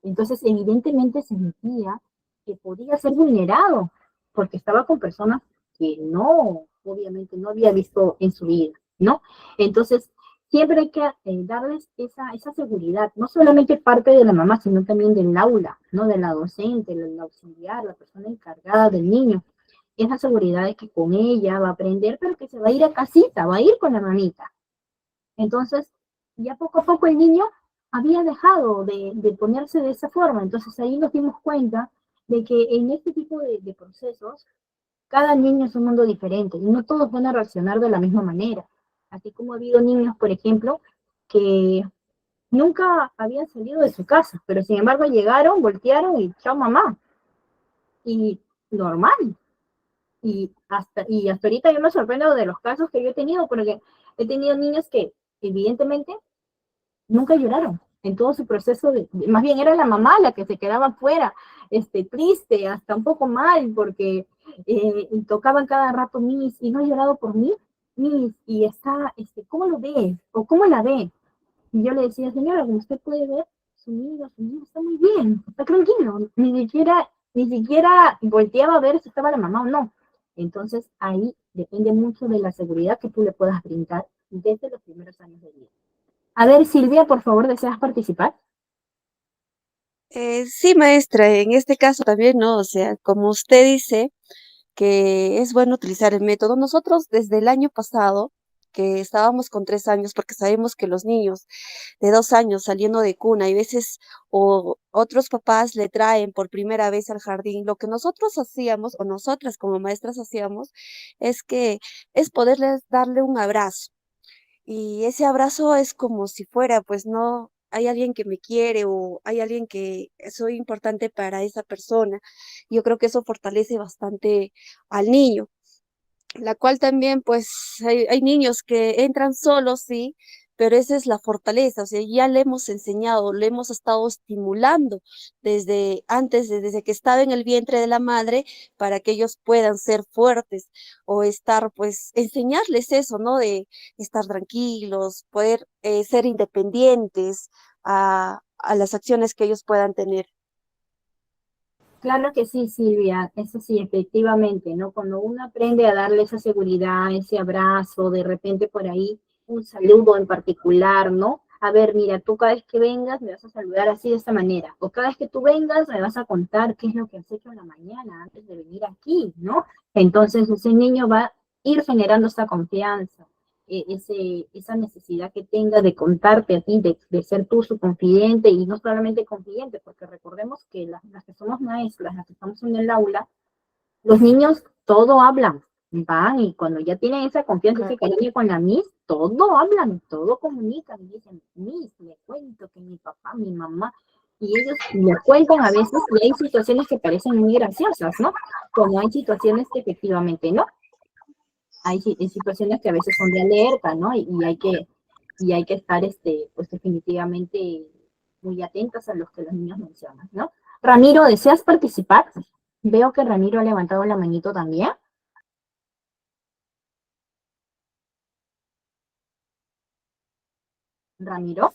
Entonces, evidentemente sentía que podía ser vulnerado, porque estaba con personas que no, obviamente no había visto en su vida, ¿no? Entonces, siempre hay que darles esa seguridad, no solamente parte de la mamá, sino también del aula, ¿no? De la docente, del auxiliar, la persona encargada del niño. Esa seguridad de que con ella va a aprender, pero que se va a ir a casita, va a ir con la mamita. Entonces, ya poco a poco el niño había dejado de ponerse de esa forma. Entonces ahí nos dimos cuenta de que en este tipo de procesos, cada niño es un mundo diferente y no todos van a reaccionar de la misma manera. Así como ha habido niños, por ejemplo, que nunca habían salido de su casa, pero sin embargo llegaron, voltearon y chao mamá. Y normal. Y hasta ahorita yo me sorprendo de los casos que yo he tenido, porque he tenido niños que evidentemente nunca lloraron en todo su proceso más bien era la mamá la que se quedaba afuera, triste, hasta un poco mal, porque tocaban cada rato Miss, y no ha llorado por mí, Miss, y está, ¿cómo lo ve? O ¿cómo la ve? Y yo le decía, señora, como usted puede ver, su niño está muy bien, está tranquilo, ni siquiera volteaba a ver si estaba la mamá o no. Entonces ahí depende mucho de la seguridad que tú le puedas brindar desde los primeros años de vida. A ver, Silvia, por favor, ¿deseas participar? Sí, maestra, en este caso también, ¿no? O sea, como usted dice, que es bueno utilizar el método. Nosotros desde el año pasado, que estábamos con 3 años, porque sabemos que los niños de 2 años saliendo de cuna, y veces o otros papás le traen por primera vez al jardín, lo que nosotros hacíamos, o nosotras como maestras hacíamos, es que es poderles darle un abrazo. Y ese abrazo es como si fuera, pues no, hay alguien que me quiere o hay alguien que soy importante para esa persona. Yo creo que eso fortalece bastante al niño, la cual también, pues, hay niños que entran solos, sí, pero esa es la fortaleza, o sea, ya le hemos enseñado, le hemos estado estimulando desde antes, desde que estaba en el vientre de la madre, para que ellos puedan ser fuertes o estar, pues, enseñarles eso, ¿no? De estar tranquilos, poder ser independientes a las acciones que ellos puedan tener. Claro que sí, Silvia, eso sí, efectivamente, ¿no? Cuando uno aprende a darle esa seguridad, ese abrazo, de repente por ahí un saludo en particular, ¿no? A ver, mira, tú cada vez que vengas me vas a saludar así de esta manera, o cada vez que tú vengas me vas a contar qué es lo que has hecho en la mañana antes de venir aquí, ¿no? Entonces ese niño va a ir generando esa confianza, esa necesidad que tenga de contarte a ti, de ser tú su confidente y no solamente confidente, porque recordemos que las que somos maestras, las que estamos en el aula, los niños todo hablan, van y cuando ya tienen esa confianza, ese cariño con la Miss, todo hablan, todo comunican, dicen, Miss, le cuento que mi papá, mi mamá, y ellos le cuentan a veces y hay situaciones que parecen muy graciosas, ¿no? Como hay situaciones que efectivamente no hay situaciones que a veces son de alerta, ¿no? Y hay que estar, pues definitivamente muy atentas a los que los niños mencionan, ¿no? Ramiro, ¿deseas participar? Veo que Ramiro ha levantado la manito también. Ramiro.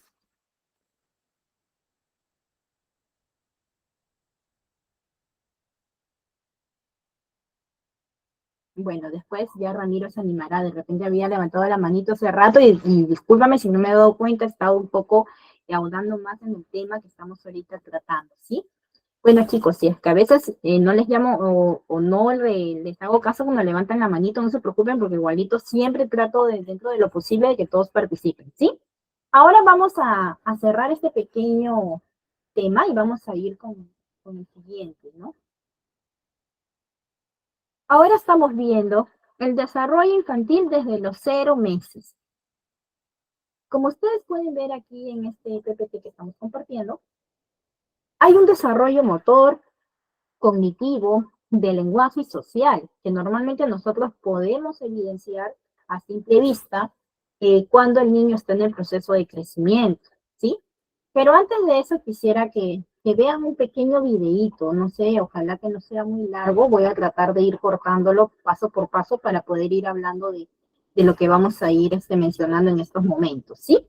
Bueno, después ya Ramiro se animará. De repente había levantado la manito hace rato y discúlpame si no me he dado cuenta, he estado un poco ahondando más en el tema que estamos ahorita tratando, ¿sí? Bueno, chicos, si es que a veces no les llamo o no les hago caso cuando levantan la manito, no se preocupen porque igualito siempre trato dentro de lo posible de que todos participen, ¿sí? Ahora vamos a cerrar este pequeño tema y vamos a ir con el siguiente, ¿no? Ahora estamos viendo el desarrollo infantil desde los 0 meses. Como ustedes pueden ver aquí en este PPT que estamos compartiendo, hay un desarrollo motor, cognitivo, de lenguaje y social, que normalmente nosotros podemos evidenciar a simple vista cuando el niño está en el proceso de crecimiento, ¿sí? Pero antes de eso quisiera que vean un pequeño videíto, no sé, ojalá que no sea muy largo, voy a tratar de ir cortándolo paso por paso para poder ir hablando de lo que vamos a ir mencionando en estos momentos, ¿sí?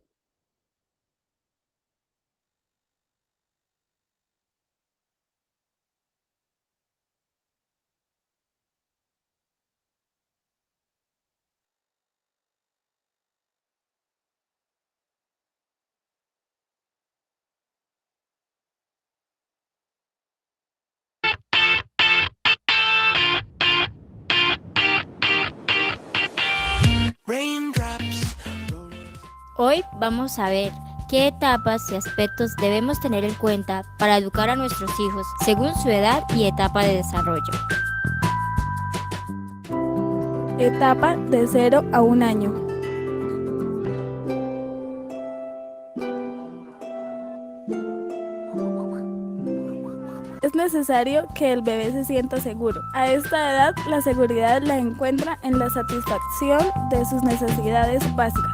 Hoy vamos a ver qué etapas y aspectos debemos tener en cuenta para educar a nuestros hijos según su edad y etapa de desarrollo. Etapa de 0 a 1 año. Es necesario que el bebé se sienta seguro. A esta edad, la seguridad la encuentra en la satisfacción de sus necesidades básicas.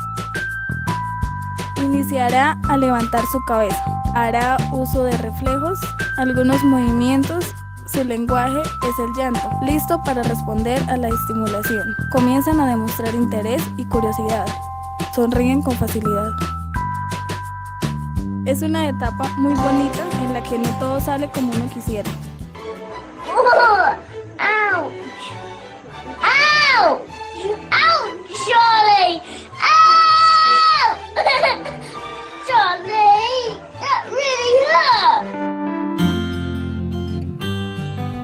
Iniciará a levantar su cabeza, hará uso de reflejos, algunos movimientos, su lenguaje es el llanto, listo para responder a la estimulación. Comienzan a demostrar interés y curiosidad, sonríen con facilidad. Es una etapa muy bonita en la que no todo sale como uno quisiera. Ouch! Ouch! Ouch, Charlie! Ow! Charlie, that really hurt!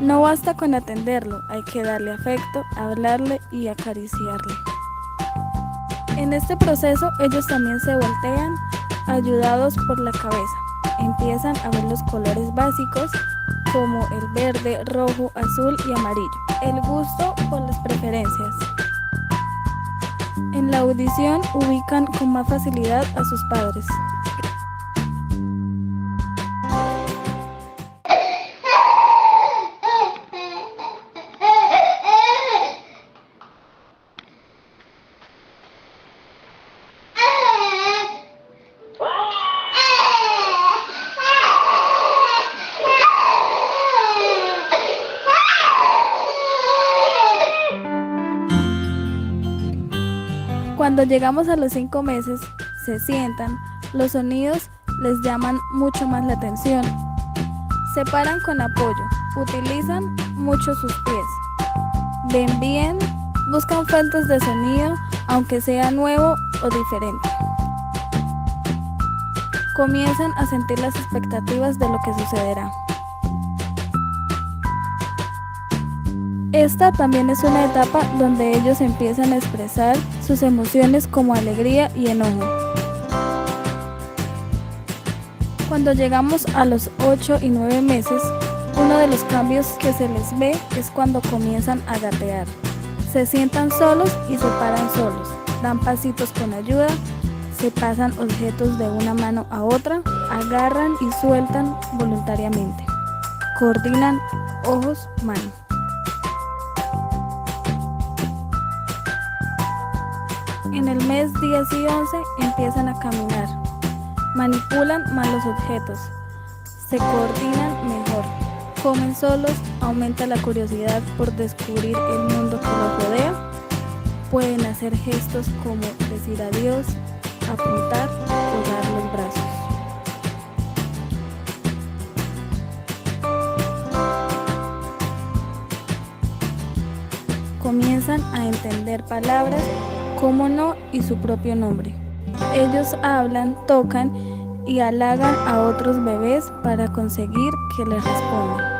No basta con atenderlo, hay que darle afecto, hablarle y acariciarle. En este proceso ellos también se voltean, ayudados por la cabeza. Empiezan a ver los colores básicos como el verde, rojo, azul y amarillo. El gusto por las preferencias. En la audición ubican con más facilidad a sus padres. Cuando llegamos a los 5 meses, se sientan, los sonidos les llaman mucho más la atención. Se paran con apoyo, utilizan mucho sus pies. Ven bien, buscan fuentes de sonido, aunque sea nuevo o diferente. Comienzan a sentir las expectativas de lo que sucederá. Esta también es una etapa donde ellos empiezan a expresar sus emociones como alegría y enojo. Cuando llegamos a los 8 y 9 meses, uno de los cambios que se les ve es cuando comienzan a gatear. Se sientan solos y se paran solos, dan pasitos con ayuda, se pasan objetos de una mano a otra, agarran y sueltan voluntariamente, coordinan ojos, manos. En el mes 10 y 11 empiezan a caminar, manipulan más los objetos, se coordinan mejor, comen solos, aumenta la curiosidad por descubrir el mundo que los rodea, pueden hacer gestos como decir adiós, apuntar o dar los brazos. Comienzan a entender palabras como no y su propio nombre. Ellos hablan, tocan y halagan a otros bebés para conseguir que les respondan.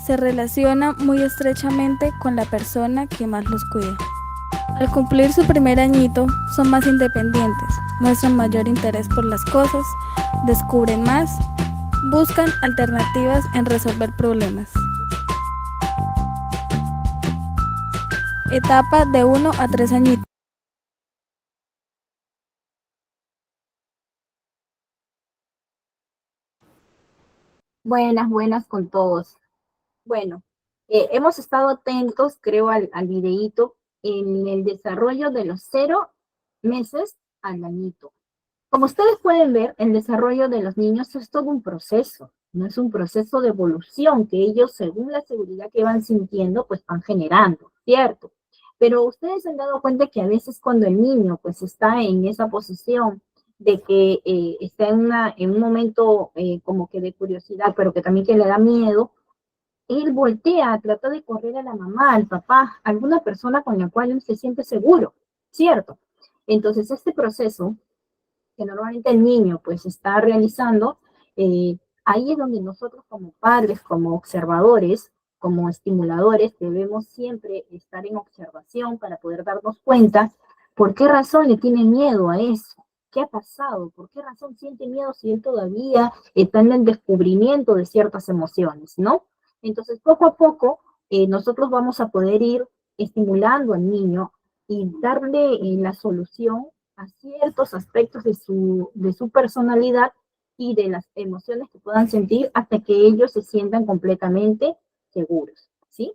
Se relaciona muy estrechamente con la persona que más los cuida. Al cumplir su primer añito, son más independientes, muestran mayor interés por las cosas, descubren más, buscan alternativas en resolver problemas. Etapa de 1 a 3 añitos. Buenas, buenas con todos. Bueno, hemos estado atentos, creo, al videíto en el desarrollo de los 0 meses al añito. Como ustedes pueden ver, el desarrollo de los niños es todo un proceso, no es un proceso de evolución que ellos, según la seguridad que van sintiendo, pues van generando, ¿cierto? Pero ustedes se han dado cuenta que a veces cuando el niño pues está en esa posición de que está en un momento como que de curiosidad, pero que también que le da miedo, él voltea, trata de correr a la mamá, al papá, a alguna persona con la cual él se siente seguro, ¿cierto? Entonces, este proceso que normalmente el niño pues está realizando, eh, ahí es donde nosotros como padres, como observadores, como estimuladores, debemos siempre estar en observación para poder darnos cuenta por qué razón le tiene miedo a eso. ¿Qué ha pasado? ¿Por qué razón siente miedo si él todavía está en el descubrimiento de ciertas emociones, ¿no? Entonces, poco a poco, nosotros vamos a poder ir estimulando al niño y darle la solución a ciertos aspectos de su personalidad y de las emociones que puedan sentir hasta que ellos se sientan completamente seguros, ¿sí?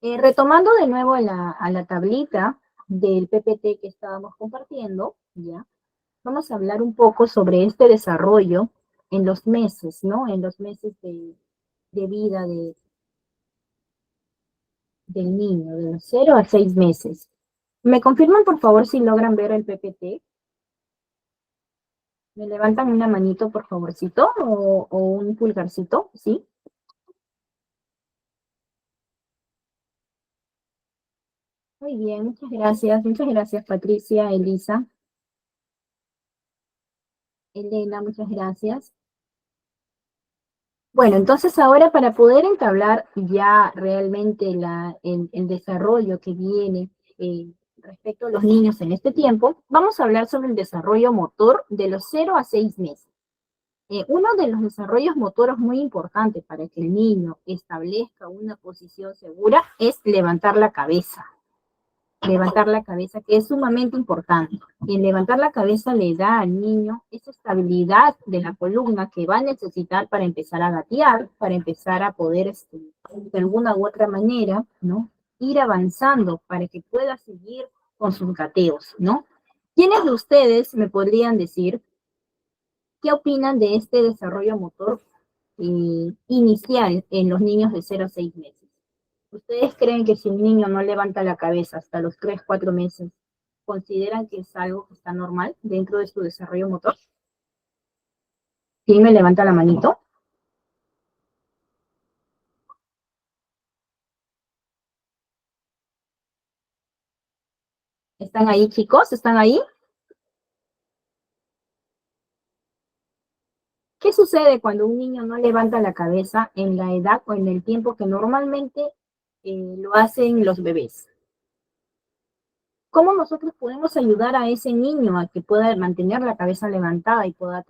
Retomando de nuevo a la tablita del PPT que estábamos compartiendo, ¿ya? Vamos a hablar un poco sobre este desarrollo en los meses, ¿no? En los meses de vida del niño, de los 0 a 6 meses. ¿Me confirman, por favor, si logran ver el PPT? ¿Me levantan una manito, por favorcito? O un pulgarcito? ¿Sí? Muy bien, muchas gracias. Muchas gracias, Patricia, Elisa. Elena, muchas gracias. Bueno, entonces ahora para poder entablar ya realmente el desarrollo que viene respecto a los niños en este tiempo, vamos a hablar sobre el desarrollo motor de los 0 a 6 meses. Uno de los desarrollos motoros muy importantes para que el niño establezca una posición segura es levantar la cabeza. Levantar la cabeza, que es sumamente importante. Y el levantar la cabeza le da al niño esa estabilidad de la columna que va a necesitar para empezar a gatear, para empezar a poder, de alguna u otra manera, ¿no? Ir avanzando para que pueda seguir con sus gateos, ¿no? ¿Quiénes de ustedes me podrían decir qué opinan de este desarrollo motor inicial en los niños de 0 a 6 meses? ¿Ustedes creen que si un niño no levanta la cabeza hasta los 3, 4 meses, consideran que es algo que está normal dentro de su desarrollo motor? ¿Quién me levanta la manito? ¿Están ahí, chicos? ¿Están ahí? ¿Qué sucede cuando un niño no levanta la cabeza en la edad o en el tiempo que normalmente lo hacen los bebés? ¿Cómo nosotros podemos ayudar a ese niño a que pueda mantener la cabeza levantada y pueda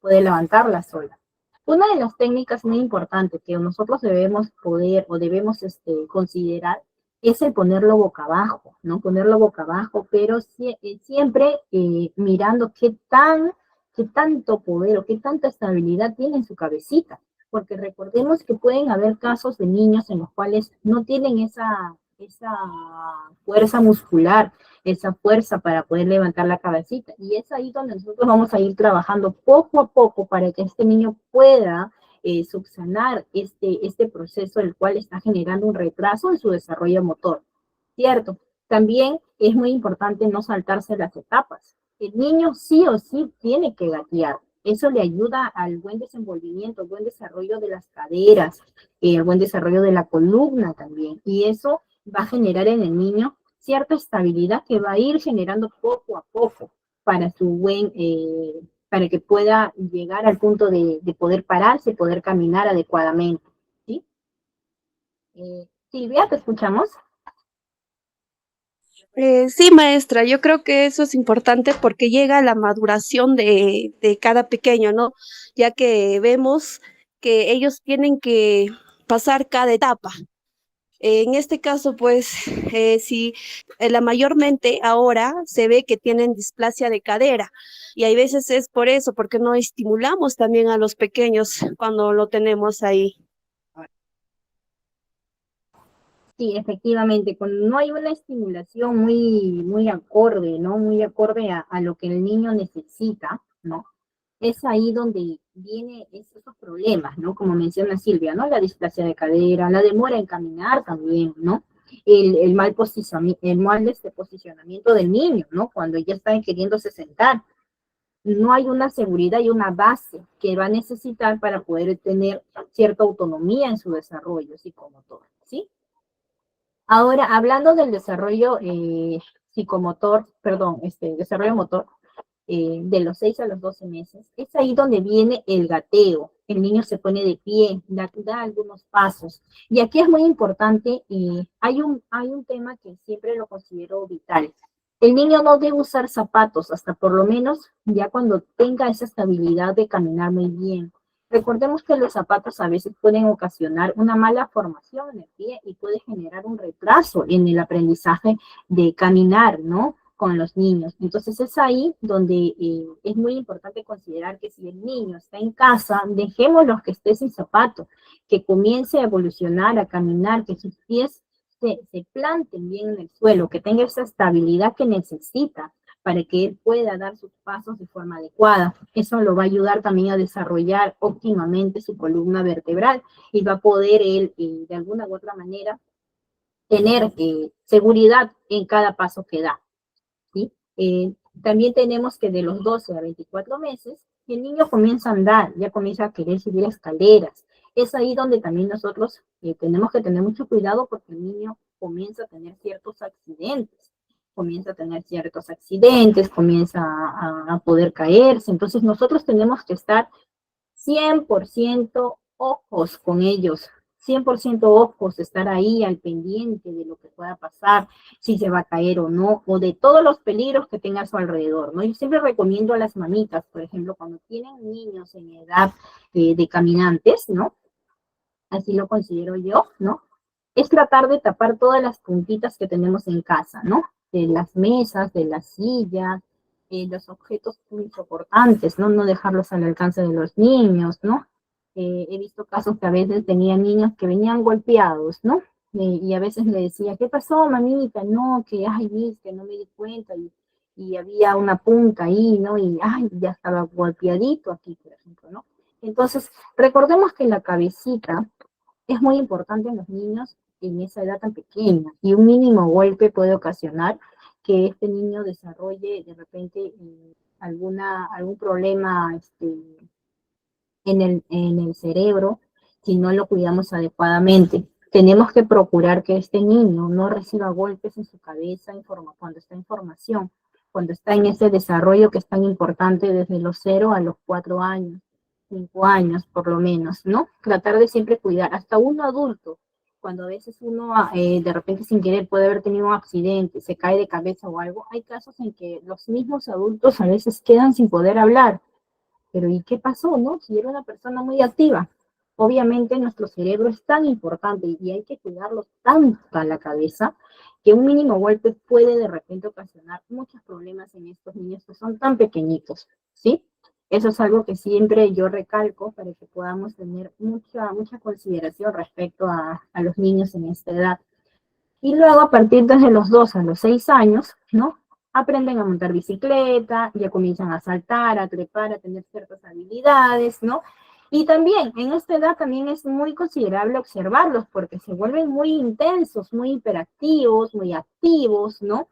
puede levantarla sola? Una de las técnicas muy importantes que nosotros debemos poder o debemos considerar es el ponerlo boca abajo, ¿no? Ponerlo boca abajo, pero siempre mirando qué tanto poder o qué tanta estabilidad tiene en su cabecita, porque recordemos que pueden haber casos de niños en los cuales no tienen esa fuerza muscular, esa fuerza para poder levantar la cabecita. Y es ahí donde nosotros vamos a ir trabajando poco a poco para que este niño pueda subsanar este proceso el cual está generando un retraso en su desarrollo motor, ¿cierto? También es muy importante no saltarse las etapas. El niño sí o sí tiene que gatear. Eso le ayuda al buen desenvolvimiento, al buen desarrollo de las caderas, al buen desarrollo de la columna también. Y eso va a generar en el niño cierta estabilidad que va a ir generando poco a poco para para que pueda llegar al punto de poder pararse, poder caminar adecuadamente, ¿sí? Silvia, ¿te escuchamos? Sí, maestra, yo creo que eso es importante porque llega la maduración de cada pequeño, ¿no? Ya que vemos que ellos tienen que pasar cada etapa. En este caso, pues, si la mayormente ahora se ve que tienen displasia de cadera y hay veces es por eso, porque no estimulamos también a los pequeños cuando lo tenemos ahí. Sí, efectivamente, cuando no hay una estimulación muy acorde, ¿no? Muy acorde a lo que el niño necesita, ¿no? Es ahí donde vienen esos problemas, ¿no? Como menciona Silvia, ¿no? La displasia de cadera, la demora en caminar también, ¿no? El mal posicionamiento del niño, ¿no? Cuando ya está queriéndose sentar. No hay una seguridad y una base que va a necesitar para poder tener cierta autonomía en su desarrollo psicomotor, ¿sí? Ahora, hablando del desarrollo psicomotor, perdón, desarrollo motor, de los 6 a los 12 meses, es ahí donde viene el gateo. El niño se pone de pie, da algunos pasos. Y aquí es muy importante, hay un tema que siempre lo considero vital. El niño no debe usar zapatos hasta por lo menos ya cuando tenga esa estabilidad de caminar muy bien. Recordemos que los zapatos a veces pueden ocasionar una mala formación en el pie y puede generar un retraso en el aprendizaje de caminar, ¿no? Con los niños. Entonces es ahí donde es muy importante considerar que si el niño está en casa, dejémoslo que esté sin zapato, que comience a evolucionar, a caminar, que sus pies se planten bien en el suelo, que tenga esa estabilidad que necesita para que él pueda dar sus pasos de forma adecuada. Eso lo va a ayudar también a desarrollar óptimamente su columna vertebral y va a poder él, de alguna u otra manera, tener seguridad en cada paso que da, ¿sí? También tenemos que de los 12 a 24 meses, el niño comienza a andar, ya comienza a querer subir escaleras. Es ahí donde también nosotros tenemos que tener mucho cuidado porque el niño comienza a tener ciertos accidentes, comienza a poder caerse. Entonces nosotros tenemos que estar 100% ojos con ellos, 100% ojos, estar ahí al pendiente de lo que pueda pasar, si se va a caer o no, o de todos los peligros que tenga a su alrededor, ¿no? Yo siempre recomiendo a las mamitas, por ejemplo, cuando tienen niños en edad de caminantes, ¿no? Así lo considero yo, ¿no? Es tratar de tapar todas las puntitas que tenemos en casa, ¿no? De las mesas, de las sillas, los objetos muy importantes, ¿no? No dejarlos al alcance de los niños, ¿no? He visto casos que a veces tenían niños que venían golpeados, ¿no? Y a veces le decía, ¿qué pasó, mamita? No, que, ay, viste, no me di cuenta, y había una punta ahí, ¿no? Y, ay, ya estaba golpeadito aquí, por ejemplo, ¿no? Entonces, recordemos que la cabecita es muy importante en los niños en esa edad tan pequeña, y un mínimo golpe puede ocasionar que este niño desarrolle de repente algún problema en el cerebro si no lo cuidamos adecuadamente. Tenemos que procurar que este niño no reciba golpes en su cabeza cuando está en formación, cuando está en ese desarrollo que es tan importante desde los 0 a los 4 años, 5 años por lo menos, ¿no? Tratar de siempre cuidar, hasta uno adulto, cuando a veces uno de repente sin querer puede haber tenido un accidente, se cae de cabeza o algo, hay casos en que los mismos adultos a veces quedan sin poder hablar. Pero ¿y qué pasó, no? Si era una persona muy activa. Obviamente nuestro cerebro es tan importante y hay que cuidarlo tanto a la cabeza que un mínimo golpe puede de repente ocasionar muchos problemas en estos niños que son tan pequeñitos, ¿sí? Eso es algo que siempre yo recalco para que podamos tener mucha consideración respecto a los niños en esta edad. Y luego a partir desde los 2 a los 6 años, ¿no? Aprenden a montar bicicleta, ya comienzan a saltar, a trepar, a tener ciertas habilidades, ¿no? Y también, en esta edad también es muy considerable observarlos porque se vuelven muy intensos, muy hiperactivos, muy activos, ¿no?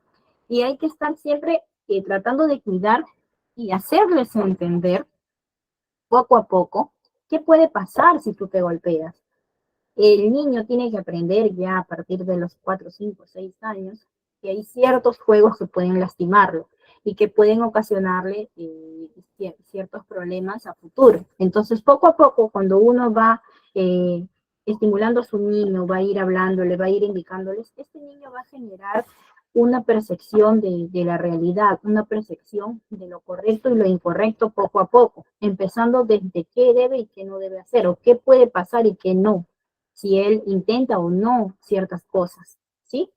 Y hay que estar siempre tratando de cuidar y hacerles entender poco a poco qué puede pasar si tú te golpeas. El niño tiene que aprender ya a partir de los 4, 5, 6 años que hay ciertos juegos que pueden lastimarlo y que pueden ocasionarle ciertos problemas a futuro. Entonces, poco a poco, cuando uno va estimulando a su niño, va a ir hablándole, va a ir indicándoles, este niño va a generar una percepción de la realidad, una percepción de lo correcto y lo incorrecto poco a poco, empezando desde qué debe y qué no debe hacer, o qué puede pasar y qué no, si él intenta o no ciertas cosas, ¿sí?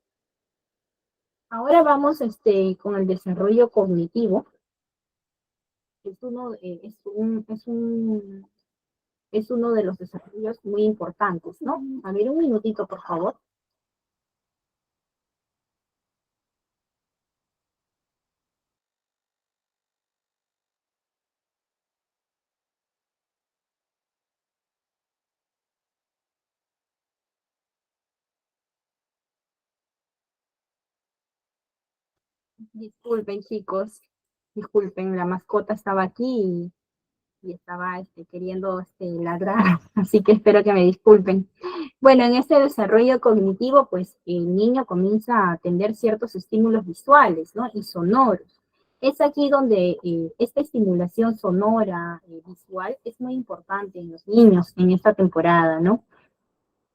Ahora vamos con el desarrollo cognitivo. Es uno de los desarrollos muy importantes, ¿no? A ver, un minutito, por favor. Disculpen, chicos, disculpen, la mascota estaba aquí y estaba queriendo ladrar, así que espero que me disculpen. Bueno, en este desarrollo cognitivo, pues el niño comienza a atender ciertos estímulos visuales, ¿no? Y sonoros. Es aquí donde esta estimulación sonora, visual, es muy importante en los niños en esta temporada, ¿no?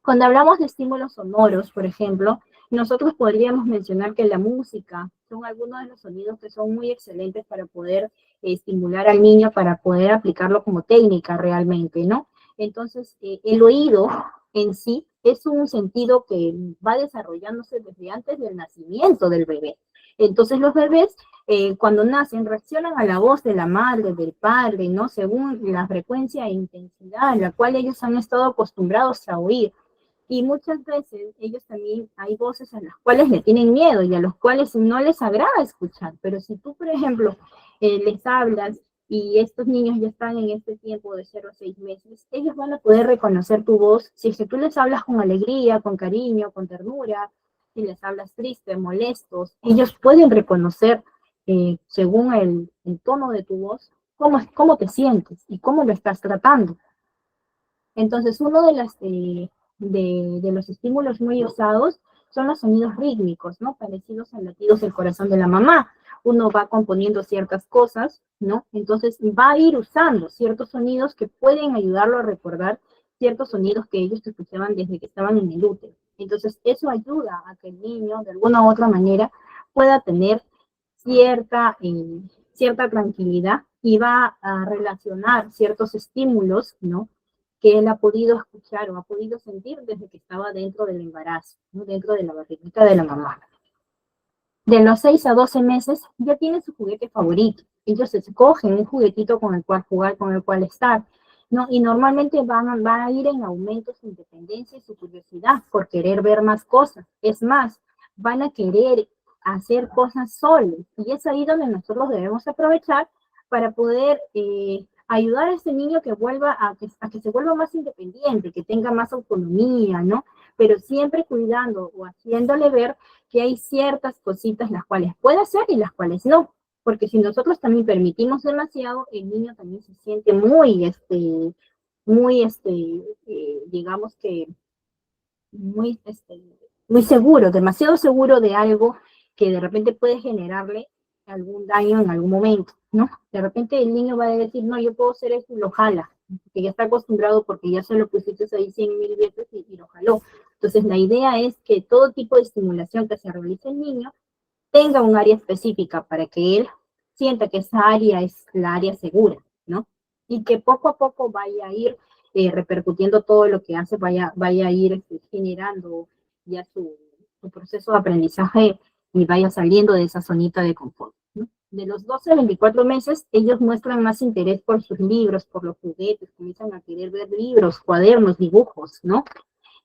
Cuando hablamos de estímulos sonoros, por ejemplo, nosotros podríamos mencionar que la música son algunos de los sonidos que son muy excelentes para poder estimular al niño, para poder aplicarlo como técnica realmente, ¿no? Entonces, el oído en sí es un sentido que va desarrollándose desde antes del nacimiento del bebé. Entonces, los bebés, cuando nacen, reaccionan a la voz de la madre, del padre, ¿no? Según la frecuencia e intensidad en la cual ellos han estado acostumbrados a oír. Y muchas veces ellos también, hay voces a las cuales le tienen miedo y a los cuales no les agrada escuchar. Pero si tú, por ejemplo, les hablas y estos niños ya están en este tiempo de 0 a 6 meses, ellos van a poder reconocer tu voz si es que tú les hablas con alegría, con cariño, con ternura, si les hablas triste, molestos, ellos pueden reconocer según el tono de tu voz cómo te sientes y cómo lo estás tratando. Entonces, uno de los estímulos muy usados son los sonidos rítmicos, ¿no? Parecidos a latidos del corazón de la mamá. Uno va componiendo ciertas cosas, ¿no? Entonces va a ir usando ciertos sonidos que pueden ayudarlo a recordar ciertos sonidos que ellos escuchaban desde que estaban en el útero. Entonces eso ayuda a que el niño, de alguna u otra manera, pueda tener cierta tranquilidad y va a relacionar ciertos estímulos, ¿no? Que él ha podido escuchar o ha podido sentir desde que estaba dentro del embarazo, ¿no? Dentro de la barriguita de la mamá. De los 6 a 12 meses ya tiene su juguete favorito. Ellos escogen un juguetito con el cual jugar, con el cual estar, ¿no? Y normalmente van a ir en aumento su independencia y su curiosidad por querer ver más cosas. Es más, van a querer hacer cosas solos. Y es ahí donde nosotros debemos aprovechar para poder ayudar a ese niño que vuelva a que se vuelva más independiente, que tenga más autonomía, ¿no? Pero siempre cuidando o haciéndole ver que hay ciertas cositas las cuales puede hacer y las cuales no. Porque si nosotros también permitimos demasiado, el niño también se siente digamos que muy seguro, demasiado seguro de algo que de repente puede generarle algún daño en algún momento, ¿no? De repente el niño va a decir, no, yo puedo hacer esto y lo jala, porque ya está acostumbrado, porque ya se lo pusiste ahí 100.000 veces y lo jaló. Entonces la idea es que todo tipo de estimulación que se realice el niño tenga un área específica para que él sienta que esa área es la área segura, ¿no? Y que poco a poco vaya a ir repercutiendo todo lo que hace, vaya a ir generando ya su proceso de aprendizaje y vaya saliendo de esa zonita de confort, ¿no? De los 12 a 24 meses, ellos muestran más interés por sus libros, por los juguetes, comienzan a querer ver libros, cuadernos, dibujos, ¿no?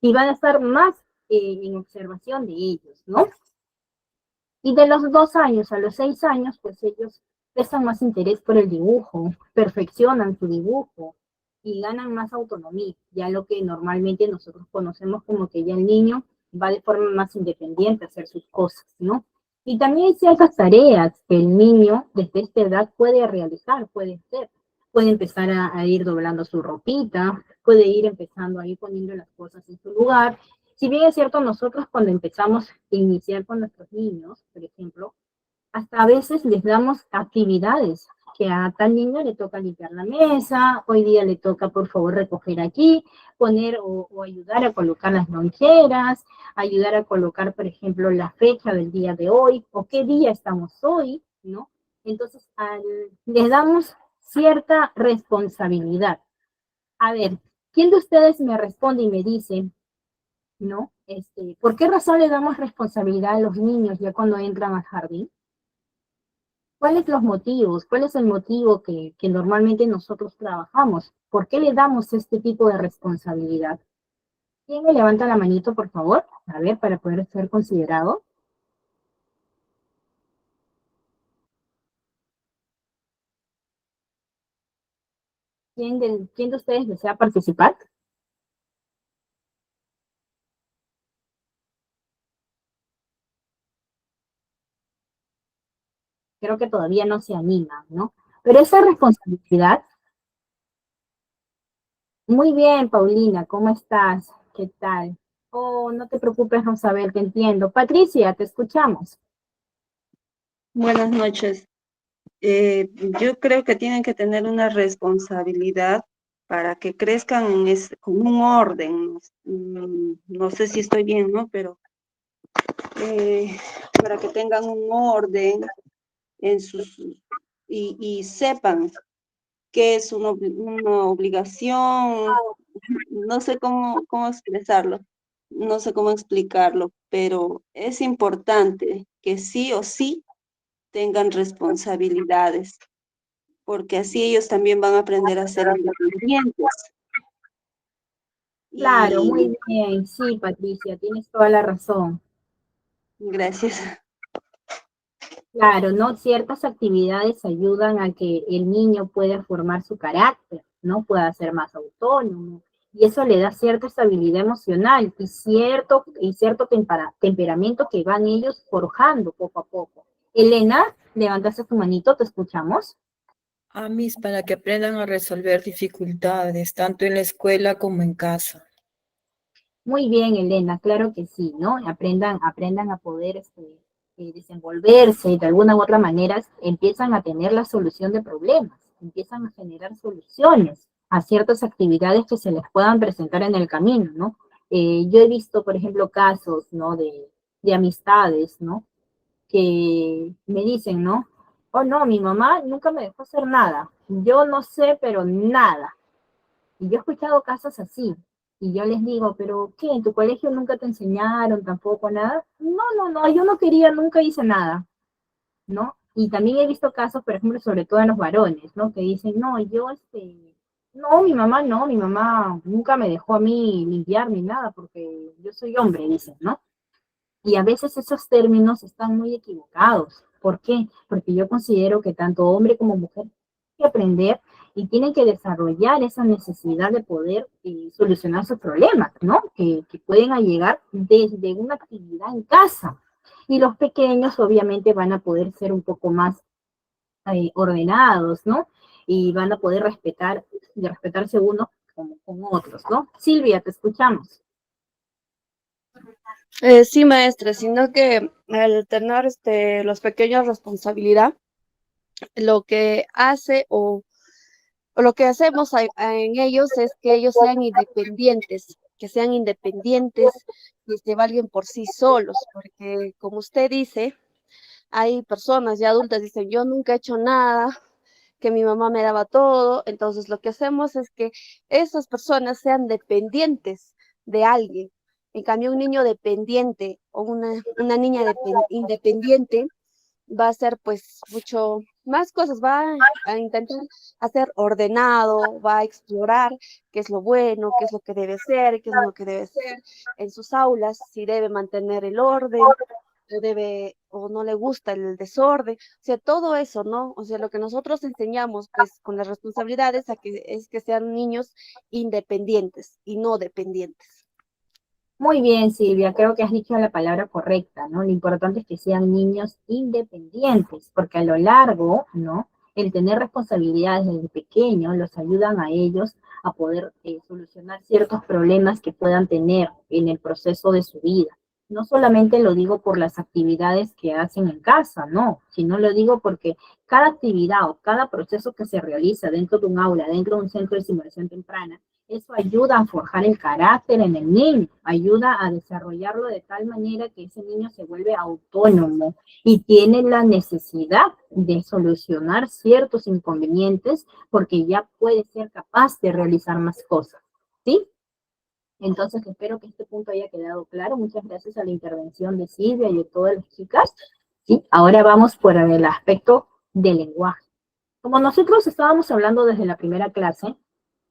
Y van a estar más en observación de ellos, ¿no? Y de los 2 años a los 6 años, pues ellos prestan más interés por el dibujo, perfeccionan su dibujo y ganan más autonomía, ya lo que normalmente nosotros conocemos como que ya el niño va de forma más independiente a hacer sus cosas, ¿no? Y también hay ciertas tareas que el niño desde esta edad puede realizar, puede hacer. Puede empezar a ir doblando su ropita, puede ir empezando a ir poniendo las cosas en su lugar. Si bien es cierto, nosotros cuando empezamos a iniciar con nuestros niños, por ejemplo, hasta a veces les damos actividades, que a tal niño le toca limpiar la mesa, hoy día le toca por favor recoger aquí, poner o ayudar a colocar las loncheras, ayudar a colocar, por ejemplo, la fecha del día de hoy, o qué día estamos hoy, ¿no? Entonces, les damos cierta responsabilidad. A ver, ¿quién de ustedes me responde y me dice ¿no? ¿Por qué razón le damos responsabilidad a los niños ya cuando entran al jardín? ¿Cuáles los motivos? ¿Cuál es el motivo que normalmente nosotros trabajamos? ¿Por qué le damos este tipo de responsabilidad? ¿Quién me levanta la manito, por favor? A ver, para poder ser considerado. ¿Quién de ustedes desea participar? Creo que todavía no se anima, ¿no? Pero esa responsabilidad. Muy bien, Paulina, ¿cómo estás? ¿Qué tal? Oh, no te preocupes, Rosabel, te entiendo. Patricia, te escuchamos. Buenas noches. Yo creo que tienen que tener una responsabilidad para que crezcan con un orden. No sé si estoy bien, ¿no? Pero para que tengan un orden en y sepan qué es una obligación. No sé cómo expresarlo, no sé cómo explicarlo, pero es importante que sí o sí tengan responsabilidades, porque así ellos también van a aprender a ser independientes. Claro, Y muy bien. Sí, Patricia, tienes toda la razón. gracias. Claro, ¿no? Ciertas actividades ayudan a que el niño pueda formar su carácter, ¿no? Pueda ser más autónomo. Y eso le da cierta estabilidad emocional y cierto temperamento que van ellos forjando poco a poco. Elena, levantaste tu manito, te escuchamos. Mis, para que aprendan a resolver dificultades, tanto en la escuela como en casa. Muy bien, Elena, claro que sí, ¿no? Aprendan a poder desenvolverse y de alguna u otra manera empiezan a tener la solución de problemas, empiezan a generar soluciones a ciertas actividades que se les puedan presentar en el camino, ¿no? Yo he visto, por ejemplo, casos, ¿no? De amistades, ¿no? Que me dicen, ¿no? Oh, no, mi mamá nunca me dejó hacer nada. Yo no sé, pero nada. Y yo he escuchado casos así, y yo les digo, pero ¿qué? ¿En tu colegio nunca te enseñaron tampoco nada? No, yo no quería, nunca hice nada, ¿no? Y también he visto casos, por ejemplo, sobre todo en los varones, ¿no? Que dicen, no, no, mi mamá nunca me dejó a mí limpiar ni nada, porque yo soy hombre, dicen, ¿no? Y a veces esos términos están muy equivocados. ¿Por qué? Porque yo considero que tanto hombre como mujer tienen que aprender y tienen que desarrollar esa necesidad de poder solucionar sus problemas, ¿no? Que pueden llegar desde una actividad en casa. Y los pequeños obviamente van a poder ser un poco más ordenados, ¿no? Y van a poder respetarse unos con otros, ¿no? Silvia, te escuchamos. Sí, maestra, sino que al tener los pequeños responsabilidad, lo que hace o lo que hacemos en ellos es que ellos sean independientes, que se valgan por sí solos, porque como usted dice, hay personas ya adultas que dicen, yo nunca he hecho nada, que mi mamá me daba todo, entonces lo que hacemos es que esas personas sean dependientes de alguien. En cambio, un niño dependiente o una niña independiente va a hacer pues mucho más cosas, va a intentar hacer ordenado, va a explorar qué es lo bueno, qué es lo que debe ser, qué es lo que debe ser en sus aulas, si debe mantener el orden, o no le gusta el desorden, o sea, todo eso, ¿no? O sea, lo que nosotros enseñamos, pues, con las responsabilidades es que sean niños independientes y no dependientes. Muy bien, Silvia, creo que has dicho la palabra correcta, ¿no? Lo importante es que sean niños independientes, porque a lo largo, ¿no? El tener responsabilidades desde pequeño los ayudan a ellos a poder solucionar ciertos problemas que puedan tener en el proceso de su vida. No solamente lo digo por las actividades que hacen en casa, no, sino lo digo porque cada actividad o cada proceso que se realiza dentro de un aula, dentro de un centro de estimulación temprana, eso ayuda a forjar el carácter en el niño, ayuda a desarrollarlo de tal manera que ese niño se vuelve autónomo y tiene la necesidad de solucionar ciertos inconvenientes porque ya puede ser capaz de realizar más cosas, ¿sí? Entonces, espero que este punto haya quedado claro. Muchas gracias a la intervención de Silvia y de todas las chicas. ¿Sí? Ahora vamos por el aspecto del lenguaje. Como nosotros estábamos hablando desde la primera clase,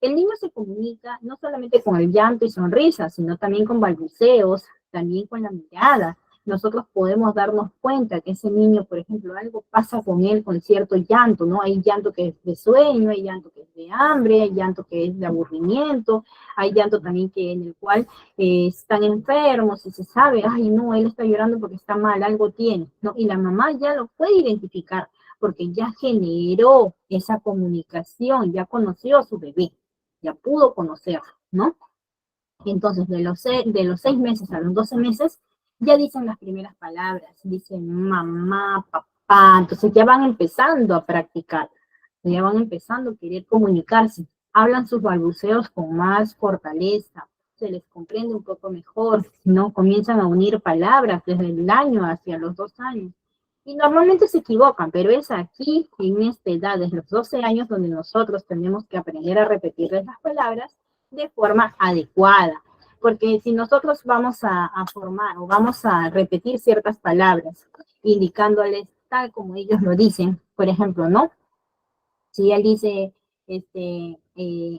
el niño se comunica no solamente con el llanto y sonrisa, sino también con balbuceos, también con la mirada. Nosotros podemos darnos cuenta que ese niño, por ejemplo, algo pasa con él con cierto llanto, ¿no? Hay llanto que es de sueño, hay llanto que es de hambre, hay llanto que es de aburrimiento, hay llanto también que en el cual están enfermos y se sabe, ay, no, él está llorando porque está mal, algo tiene, ¿no? Y la mamá ya lo puede identificar porque ya generó esa comunicación, ya conoció a su bebé, ya pudo conocerlo, ¿no? Entonces, de los 6 meses a los 12 meses, ya dicen las primeras palabras, dicen mamá, papá, entonces ya van empezando a practicar, ya van empezando a querer comunicarse, hablan sus balbuceos con más fortaleza, se les comprende un poco mejor, ¿no? Comienzan a unir palabras desde el año hacia los 2 años. Y normalmente se equivocan, pero es aquí, en esta edad, desde los 12 años, donde nosotros tenemos que aprender a repetirles las palabras de forma adecuada. Porque si nosotros vamos a formar o vamos a repetir ciertas palabras, indicándoles tal como ellos lo dicen, por ejemplo, ¿no? Si él dice,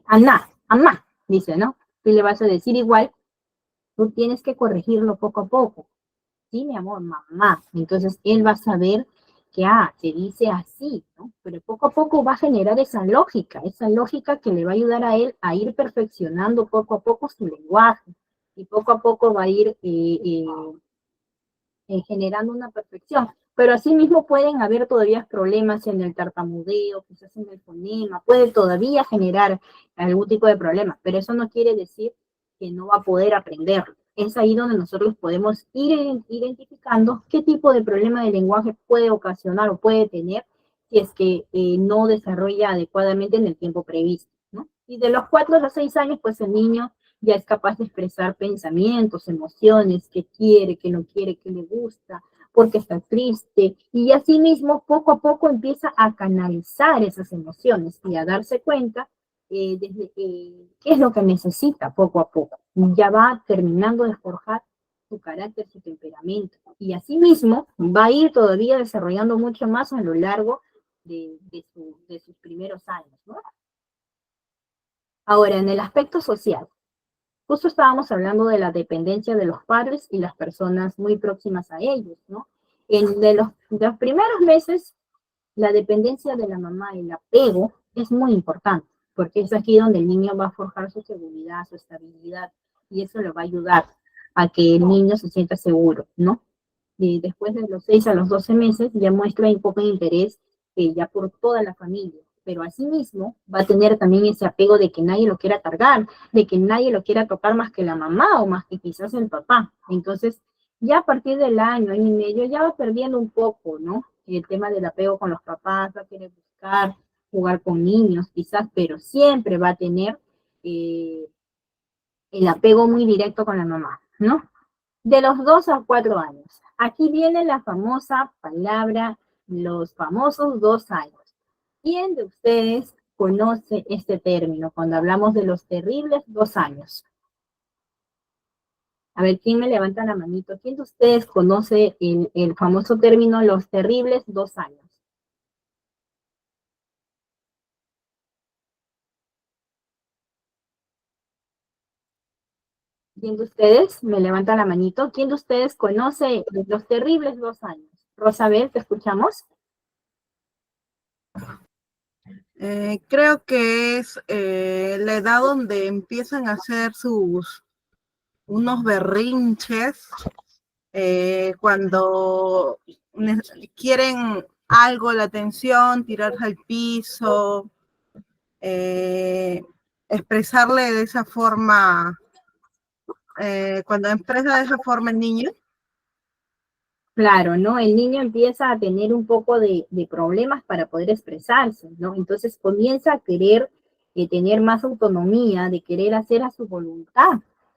Aná, amá, dice, ¿no? Tú le vas a decir igual, tú tienes que corregirlo poco a poco. Sí, mi amor, mamá. Entonces él va a saber que, se dice así, ¿no? Pero poco a poco va a generar esa lógica que le va a ayudar a él a ir perfeccionando poco a poco su lenguaje. Y poco a poco va a ir generando una perfección. Pero asimismo pueden haber todavía problemas en el tartamudeo, quizás en el fonema, puede todavía generar algún tipo de problema, pero eso no quiere decir que no va a poder aprenderlo. Es ahí donde nosotros podemos ir identificando qué tipo de problema de lenguaje puede ocasionar o puede tener si es que no desarrolla adecuadamente en el tiempo previsto, ¿no? Y de los 4 a los 6 años, pues el niño ya es capaz de expresar pensamientos, emociones, qué quiere, qué no quiere, qué le gusta, porque está triste, y así mismo poco a poco empieza a canalizar esas emociones y a darse cuenta qué es lo que necesita poco a poco. Ya va terminando de forjar su carácter, su temperamento, y así mismo va a ir todavía desarrollando mucho más a lo largo de sus primeros años, ¿no? Ahora, en el aspecto social, justo estábamos hablando de la dependencia de los padres y las personas muy próximas a ellos, ¿no? De los primeros meses, la dependencia de la mamá, el apego, es muy importante, porque es aquí donde el niño va a forjar su seguridad, su estabilidad, y eso le va a ayudar a que el niño se sienta seguro, ¿no? Y después de los 6 a los 12 meses, ya muestra un poco de interés ya por toda la familia, pero asimismo va a tener también ese apego de que nadie lo quiera cargar, de que nadie lo quiera tocar más que la mamá o más que quizás el papá. Entonces, ya a partir del año y medio, ya va perdiendo un poco, ¿no? El tema del apego con los papás, va a querer buscar, jugar con niños quizás, pero siempre va a tener el apego muy directo con la mamá, ¿no? De los 2 a 4 años. Aquí viene la famosa palabra, los famosos 2 años. ¿Quién de ustedes conoce este término cuando hablamos de los terribles 2 años? A ver, ¿quién me levanta la manito? ¿Quién de ustedes conoce el famoso término los terribles 2 años? ¿Quién de ustedes me levanta la manito? ¿Quién de ustedes conoce los terribles 2 años? Rosabel, ¿te escuchamos? Creo que es la edad donde empiezan a hacer unos berrinches cuando quieren algo, la atención, tirarse al piso, expresarle de esa forma, cuando expresa de esa forma el niño. Claro, ¿no? El niño empieza a tener un poco de problemas para poder expresarse, ¿no? Entonces comienza a querer tener más autonomía, de querer hacer a su voluntad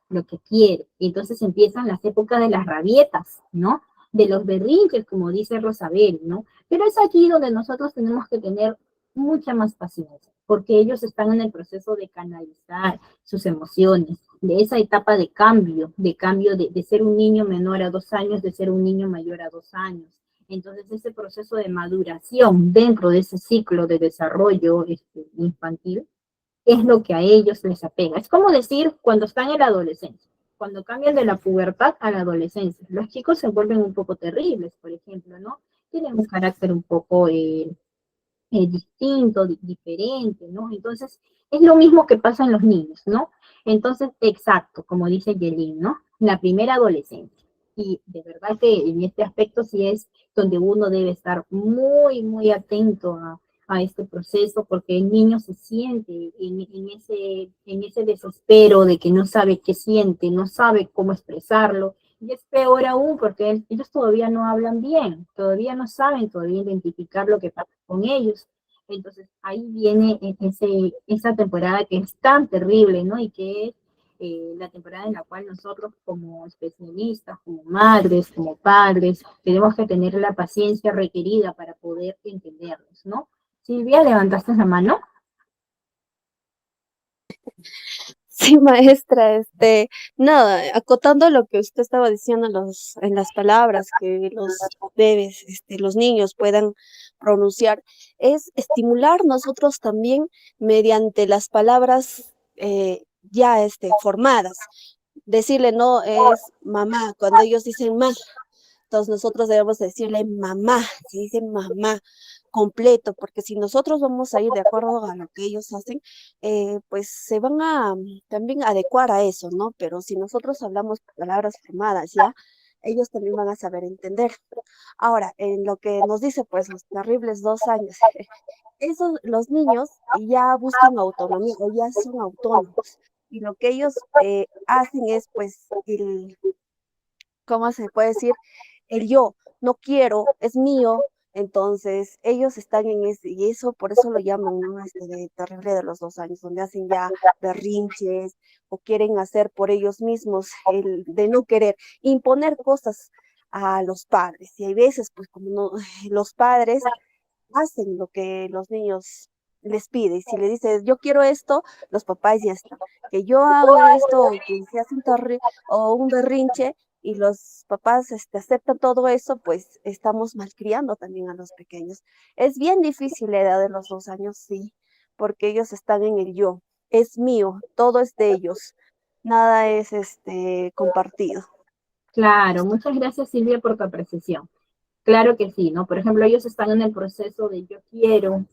lo que quiere. Entonces empiezan las épocas de las rabietas, ¿no? De los berrinches, como dice Rosabel, ¿no? Pero es aquí donde nosotros tenemos que tener mucha más paciencia. porque ellos están en el proceso de canalizar sus emociones, de esa etapa de ser un niño menor a 2 años, de ser un niño mayor a 2 años. Entonces, ese proceso de maduración dentro de ese ciclo de desarrollo infantil es lo que a ellos les apega. Es como decir cuando están en la adolescencia, cuando cambian de la pubertad a la adolescencia. Los chicos se vuelven un poco terribles, por ejemplo, ¿no? Tienen un carácter un poco distinto, diferente, ¿no? Entonces, es lo mismo que pasa en los niños, ¿no? Entonces, exacto, como dice Yelin, ¿no? La primera adolescencia. Y de verdad que en este aspecto sí es donde uno debe estar muy, muy atento a este proceso, porque el niño se siente en ese desespero de que no sabe qué siente, no sabe cómo expresarlo, y es peor aún porque ellos todavía no hablan bien, todavía no saben todavía identificar lo que pasa con ellos. Entonces ahí viene esa temporada que es tan terrible, ¿no? Y que es la temporada en la cual nosotros como especialistas, como madres, como padres, tenemos que tener la paciencia requerida para poder entenderlos, ¿no? Silvia, ¿levantaste la mano? Sí, maestra, nada, acotando lo que usted estaba diciendo en las palabras que los bebés, los niños puedan pronunciar, es estimular nosotros también mediante las palabras ya formadas. Decirle no es mamá, cuando ellos dicen ma, entonces nosotros debemos decirle mamá, si dicen mamá completo, porque si nosotros vamos a ir de acuerdo a lo que ellos hacen, pues se van a también adecuar a eso, ¿no? Pero si nosotros hablamos palabras formadas ya, ellos también van a saber entender. Ahora, en lo que nos dice, pues los terribles 2 años, esos, los niños ya buscan autonomía o ya son autónomos. Y lo que ellos hacen es, pues, ¿cómo se puede decir? El yo, no quiero, es mío. Entonces, ellos están en ese, y eso, por eso lo llaman, ¿no? De terrible de los 2 años, donde hacen ya berrinches o quieren hacer por ellos mismos, el de no querer imponer cosas a los padres. Y hay veces, pues, como no, los padres hacen lo que los niños les piden. Si le dices, yo quiero esto, los papás ya están. Que yo hago esto, que se hace o un berrinche, y los papás aceptan todo eso, pues estamos malcriando también a los pequeños. Es bien difícil la edad de los 2 años, sí, porque ellos están en el yo. Es mío, todo es de ellos. Nada es compartido. Claro, muchas gracias Silvia por tu apreciación. Claro que sí, ¿no? Por ejemplo, ellos están en el proceso de yo quiero,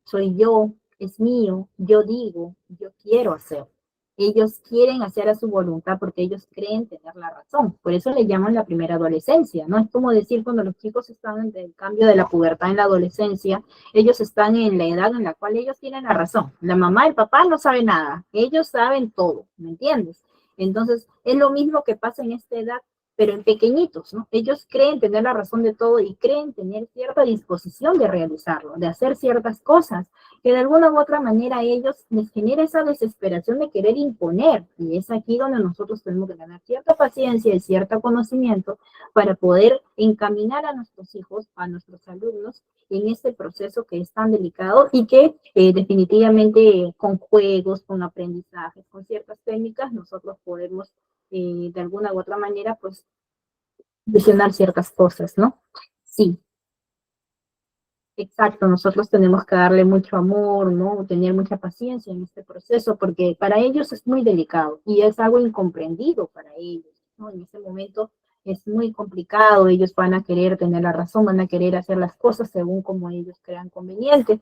soy yo, es mío, yo digo, yo quiero hacer. Ellos quieren hacer a su voluntad porque ellos creen tener la razón. Por eso le llaman la primera adolescencia, ¿no? Es como decir cuando los chicos están en el cambio de la pubertad en la adolescencia, ellos están en la edad en la cual ellos tienen la razón. La mamá, el papá no saben nada, ellos saben todo, ¿me entiendes? Entonces, es lo mismo que pasa en esta edad, pero en pequeñitos, ¿no? Ellos creen tener la razón de todo y creen tener cierta disposición de realizarlo, de hacer ciertas cosas, que de alguna u otra manera a ellos les genera esa desesperación de querer imponer, y es aquí donde nosotros tenemos que tener cierta paciencia y cierto conocimiento para poder encaminar a nuestros hijos, a nuestros alumnos, en este proceso que es tan delicado y que definitivamente con juegos, con aprendizajes, con ciertas técnicas, nosotros podemos de alguna u otra manera, pues, visionar ciertas cosas, ¿no? Sí, exacto, nosotros tenemos que darle mucho amor, ¿no? Tener mucha paciencia en este proceso, porque para ellos es muy delicado y es algo incomprendido para ellos, ¿no? En ese momento es muy complicado, ellos van a querer tener la razón, van a querer hacer las cosas según como ellos crean conveniente.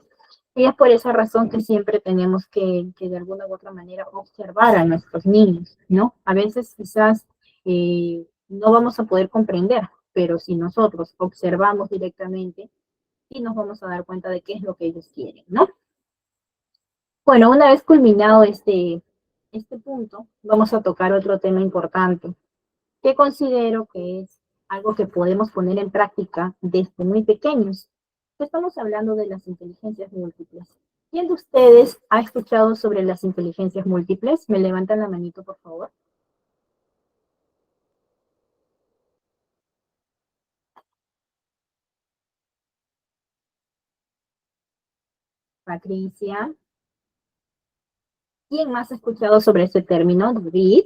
Y es por esa razón que siempre tenemos que de alguna u otra manera observar a nuestros niños, ¿no? A veces quizás no vamos a poder comprender, pero si nosotros observamos directamente, sí nos vamos a dar cuenta de qué es lo que ellos quieren, ¿no? Bueno, una vez culminado este punto, vamos a tocar otro tema importante, que considero que es algo que podemos poner en práctica desde muy pequeños. Estamos hablando de las inteligencias múltiples. ¿Quién de ustedes ha escuchado sobre las inteligencias múltiples? ¿Me levantan la manito, por favor? Patricia, ¿Quién más ha escuchado sobre ese término? Read.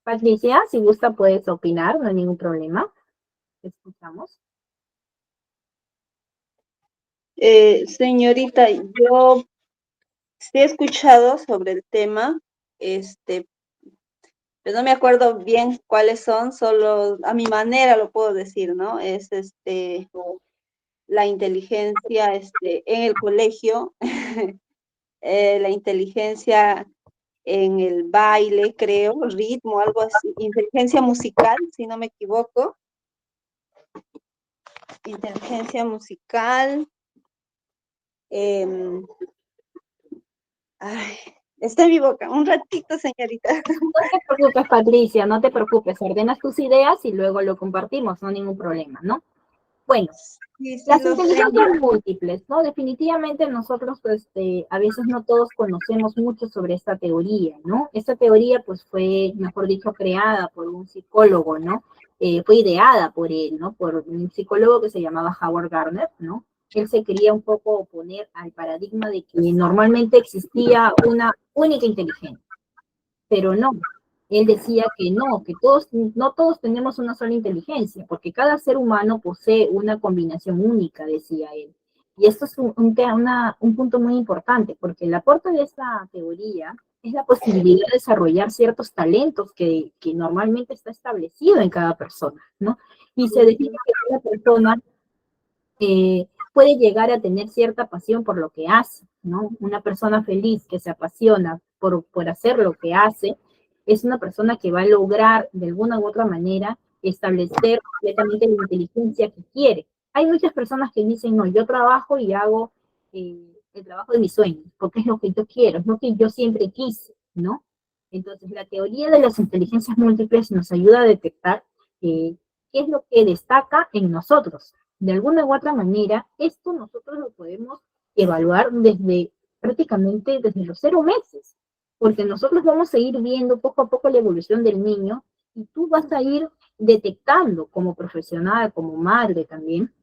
Patricia, si gusta puedes opinar, no hay ningún problema. Escuchamos. Señorita, yo sí he escuchado sobre el tema, pero no me acuerdo bien cuáles son, solo a mi manera lo puedo decir, ¿no? Es la inteligencia en el colegio, la inteligencia en el baile, creo, ritmo, algo así, inteligencia musical, si no me equivoco. Inteligencia musical. Ay, está en mi boca. Un ratito, señorita. No te preocupes, Patricia, no te preocupes. Ordenas tus ideas y luego lo compartimos, no hay ningún problema, ¿no? Bueno, Sí, sí, las lo sé. inteligencias múltiples, ¿no? Definitivamente nosotros, a veces no todos conocemos mucho sobre esta teoría, ¿no? Esta teoría, pues, fue, mejor dicho, creada por un psicólogo, ¿no? Fue ideada por él, ¿no? Por un psicólogo que se llamaba Howard Gardner, ¿no? Él se quería un poco oponer al paradigma de que normalmente existía una única inteligencia, pero no. Él decía que no, que no todos tenemos una sola inteligencia, porque cada ser humano posee una combinación única, decía él. Y esto es un punto muy importante, porque el aporte de esta teoría es la posibilidad de desarrollar ciertos talentos que normalmente está establecido en cada persona, ¿no? Y se define que cada persona puede llegar a tener cierta pasión por lo que hace, ¿no? Una persona feliz que se apasiona por hacer lo que hace, es una persona que va a lograr de alguna u otra manera establecer completamente la inteligencia que quiere. Hay muchas personas que dicen, no, yo trabajo y hago el trabajo de mis sueños, porque es lo que yo quiero, es lo que yo siempre quise, ¿no? Entonces, la teoría de las inteligencias múltiples nos ayuda a detectar qué es lo que destaca en nosotros. De alguna u otra manera, esto nosotros lo podemos evaluar prácticamente desde los 0 meses, porque nosotros vamos a ir viendo poco a poco la evolución del niño y tú vas a ir detectando como profesional, como madre también,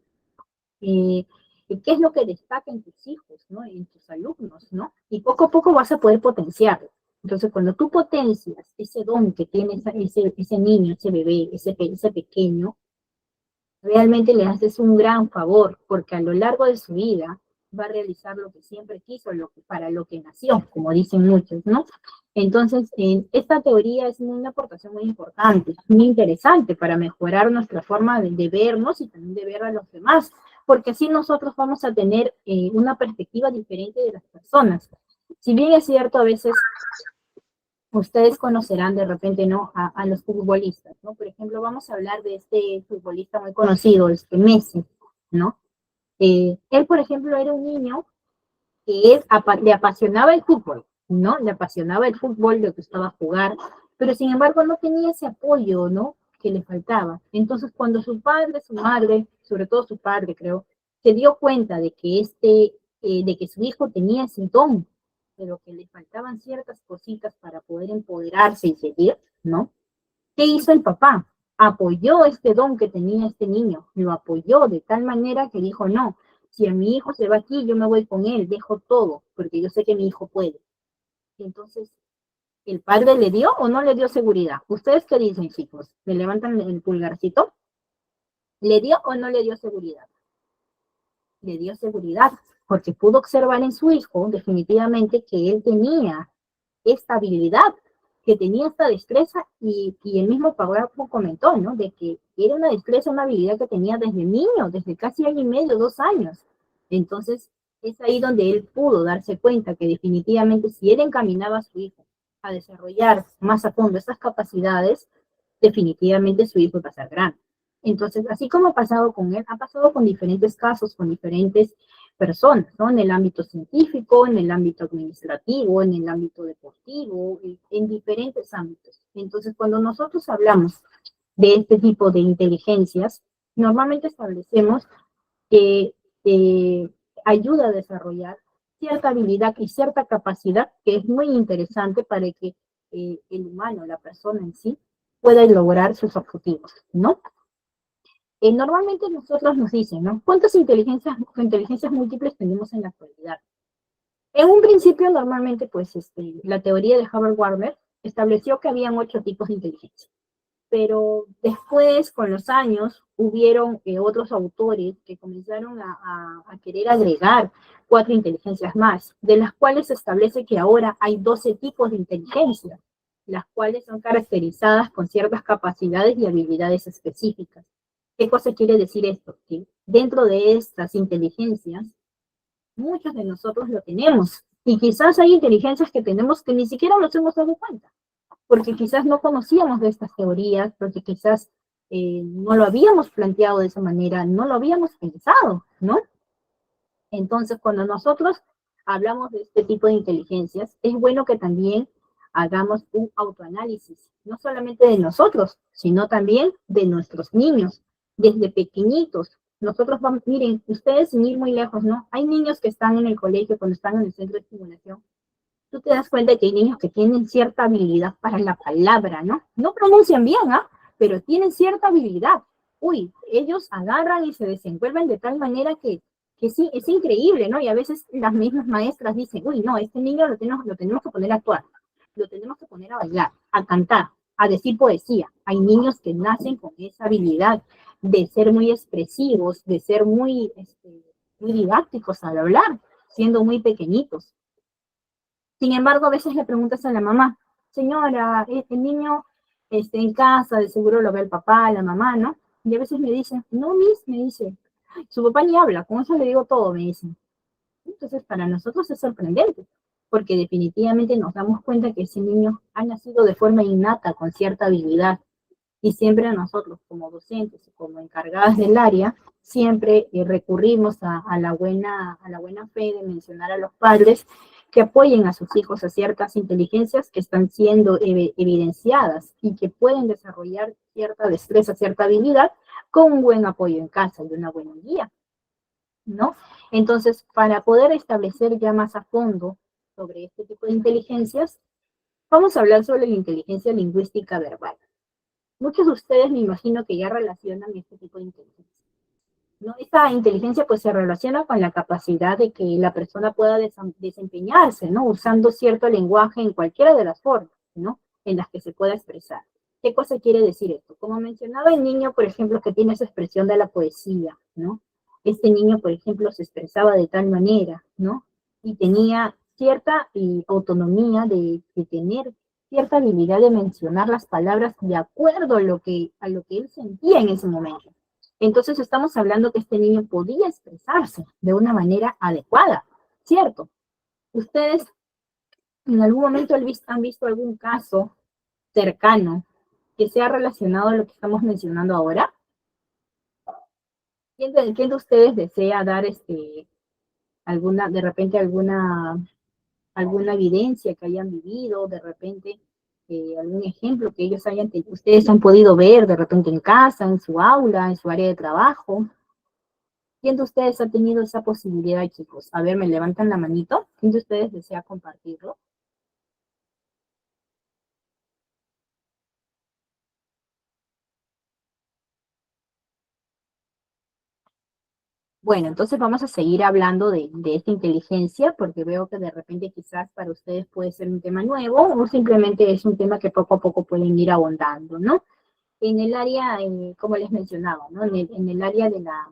qué es lo que destaca en tus hijos, ¿no? En tus alumnos, ¿no? Y poco a poco vas a poder potenciarlo. Entonces, cuando tú potencias ese don que tiene ese niño, ese bebé, ese pequeño, realmente le haces un gran favor, porque a lo largo de su vida va a realizar lo que siempre quiso, para lo que nació, como dicen muchos, ¿no? Entonces, esta teoría es una aportación muy importante, muy interesante para mejorar nuestra forma de vernos y también de ver a los demás, porque así nosotros vamos a tener una perspectiva diferente de las personas. Si bien es cierto, a veces ustedes conocerán de repente, ¿no? A los futbolistas, ¿no? Por ejemplo, vamos a hablar de este futbolista muy conocido, Messi, ¿no? Él, por ejemplo, era un niño que le apasionaba el fútbol, ¿no? Le apasionaba el fútbol, le gustaba jugar, pero sin embargo no tenía ese apoyo, ¿no? Que le faltaba. Entonces, cuando su padre, su madre, sobre todo su padre, creo, se dio cuenta de que de que su hijo tenía ese don, pero que le faltaban ciertas cositas para poder empoderarse y seguir, ¿no? ¿Qué hizo el papá? Apoyó este don que tenía este niño, lo apoyó de tal manera que dijo, no, si a mi hijo se va aquí, yo me voy con él, dejo todo, porque yo sé que mi hijo puede. Entonces, ¿el padre le dio o no le dio seguridad? ¿Ustedes qué dicen, chicos? ¿Me levantan el pulgarcito? ¿Le dio o no le dio seguridad? Le dio seguridad, porque pudo observar en su hijo definitivamente que él tenía esta habilidad, que tenía esta destreza, y el mismo párrafo comentó, ¿no? De que era una destreza, una habilidad que tenía desde niño, desde casi 1 año y medio, 2 años. Entonces, es ahí donde él pudo darse cuenta que definitivamente si él encaminaba a su hijo a desarrollar más a fondo estas capacidades, definitivamente su hijo iba a ser grande. Entonces, así como ha pasado con él, ha pasado con diferentes casos, con diferentes personas, ¿no? En el ámbito científico, en el ámbito administrativo, en el ámbito deportivo, en diferentes ámbitos. Entonces, cuando nosotros hablamos de este tipo de inteligencias, normalmente establecemos que ayuda a desarrollar cierta habilidad y cierta capacidad que es muy interesante para que el humano, la persona en sí, pueda lograr sus objetivos, ¿no? Normalmente nosotros nos dicen, ¿no? ¿Cuántas inteligencias múltiples tenemos en la actualidad? En un principio, normalmente, pues, la teoría de Haber-Wardner estableció que habían 8 tipos de inteligencia. Pero después, con los años, hubieron otros autores que comenzaron a querer agregar 4 inteligencias más, de las cuales se establece que ahora hay 12 tipos de inteligencia, las cuales son caracterizadas con ciertas capacidades y habilidades específicas. ¿Qué cosa quiere decir esto? Que dentro de estas inteligencias, muchos de nosotros lo tenemos, y quizás hay inteligencias que tenemos que ni siquiera nos hemos dado cuenta, porque quizás no conocíamos de estas teorías, porque quizás no lo habíamos planteado de esa manera, no lo habíamos pensado, ¿no? Entonces, cuando nosotros hablamos de este tipo de inteligencias, es bueno que también hagamos un autoanálisis, no solamente de nosotros, sino también de nuestros niños, desde pequeñitos. Nosotros vamos, miren, ustedes sin ir muy lejos, ¿no? Hay niños que están en el colegio, cuando están en el centro de estimulación, tú te das cuenta que hay niños que tienen cierta habilidad para la palabra, ¿no? No pronuncian bien, ¿ah? Pero tienen cierta habilidad. Uy, ellos agarran y se desenvuelven de tal manera que sí, es increíble, ¿no? Y a veces las mismas maestras dicen, uy, no, este niño lo tenemos que poner a actuar, lo tenemos que poner a bailar, a cantar, a decir poesía. Hay niños que nacen con esa habilidad de ser muy expresivos, de ser muy didácticos al hablar, siendo muy pequeñitos. Sin embargo, a veces le preguntas a la mamá, señora, el niño en casa, de seguro lo ve el papá, la mamá, ¿no? Y a veces me dicen, no, Miss, me dice, su papá ni habla, con eso le digo todo, me dicen. Entonces, para nosotros es sorprendente, porque definitivamente nos damos cuenta que ese niño ha nacido de forma innata, con cierta habilidad, y siempre nosotros, como docentes y como encargadas del área, siempre recurrimos a la buena fe de mencionar a los padres que apoyen a sus hijos a ciertas inteligencias que están siendo evidenciadas y que pueden desarrollar cierta destreza, cierta habilidad con un buen apoyo en casa y una buena guía, ¿no? Entonces, para poder establecer ya más a fondo sobre este tipo de inteligencias, vamos a hablar sobre la inteligencia lingüística verbal. Muchos de ustedes me imagino que ya relacionan este tipo de inteligencia, ¿no? Esta inteligencia pues se relaciona con la capacidad de que la persona pueda desempeñarse, ¿no? Usando cierto lenguaje en cualquiera de las formas, ¿no? En las que se pueda expresar. ¿Qué cosa quiere decir esto? Como mencionaba el niño, por ejemplo, que tiene esa expresión de la poesía, ¿no? Este niño, por ejemplo, se expresaba de tal manera, ¿no? Y tenía cierta autonomía de tener cierta habilidad de mencionar las palabras de acuerdo a lo que él sentía en ese momento. Entonces estamos hablando que este niño podía expresarse de una manera adecuada, ¿cierto? ¿Ustedes en algún momento han visto algún caso cercano que sea relacionado a lo que estamos mencionando ahora? ¿Quién de ustedes desea dar de repente alguna evidencia que hayan vivido, de repente algún ejemplo que ustedes han podido ver de repente en casa, en su aula, en su área de trabajo? ¿Quién de ustedes ha tenido esa posibilidad, chicos? A ver, me levantan la manito. ¿Quién de ustedes desea compartirlo? Bueno, entonces vamos a seguir hablando de esta inteligencia, porque veo que de repente quizás para ustedes puede ser un tema nuevo o simplemente es un tema que poco a poco pueden ir ahondando, ¿no? En el área, como les mencionaba, ¿no? En el área de la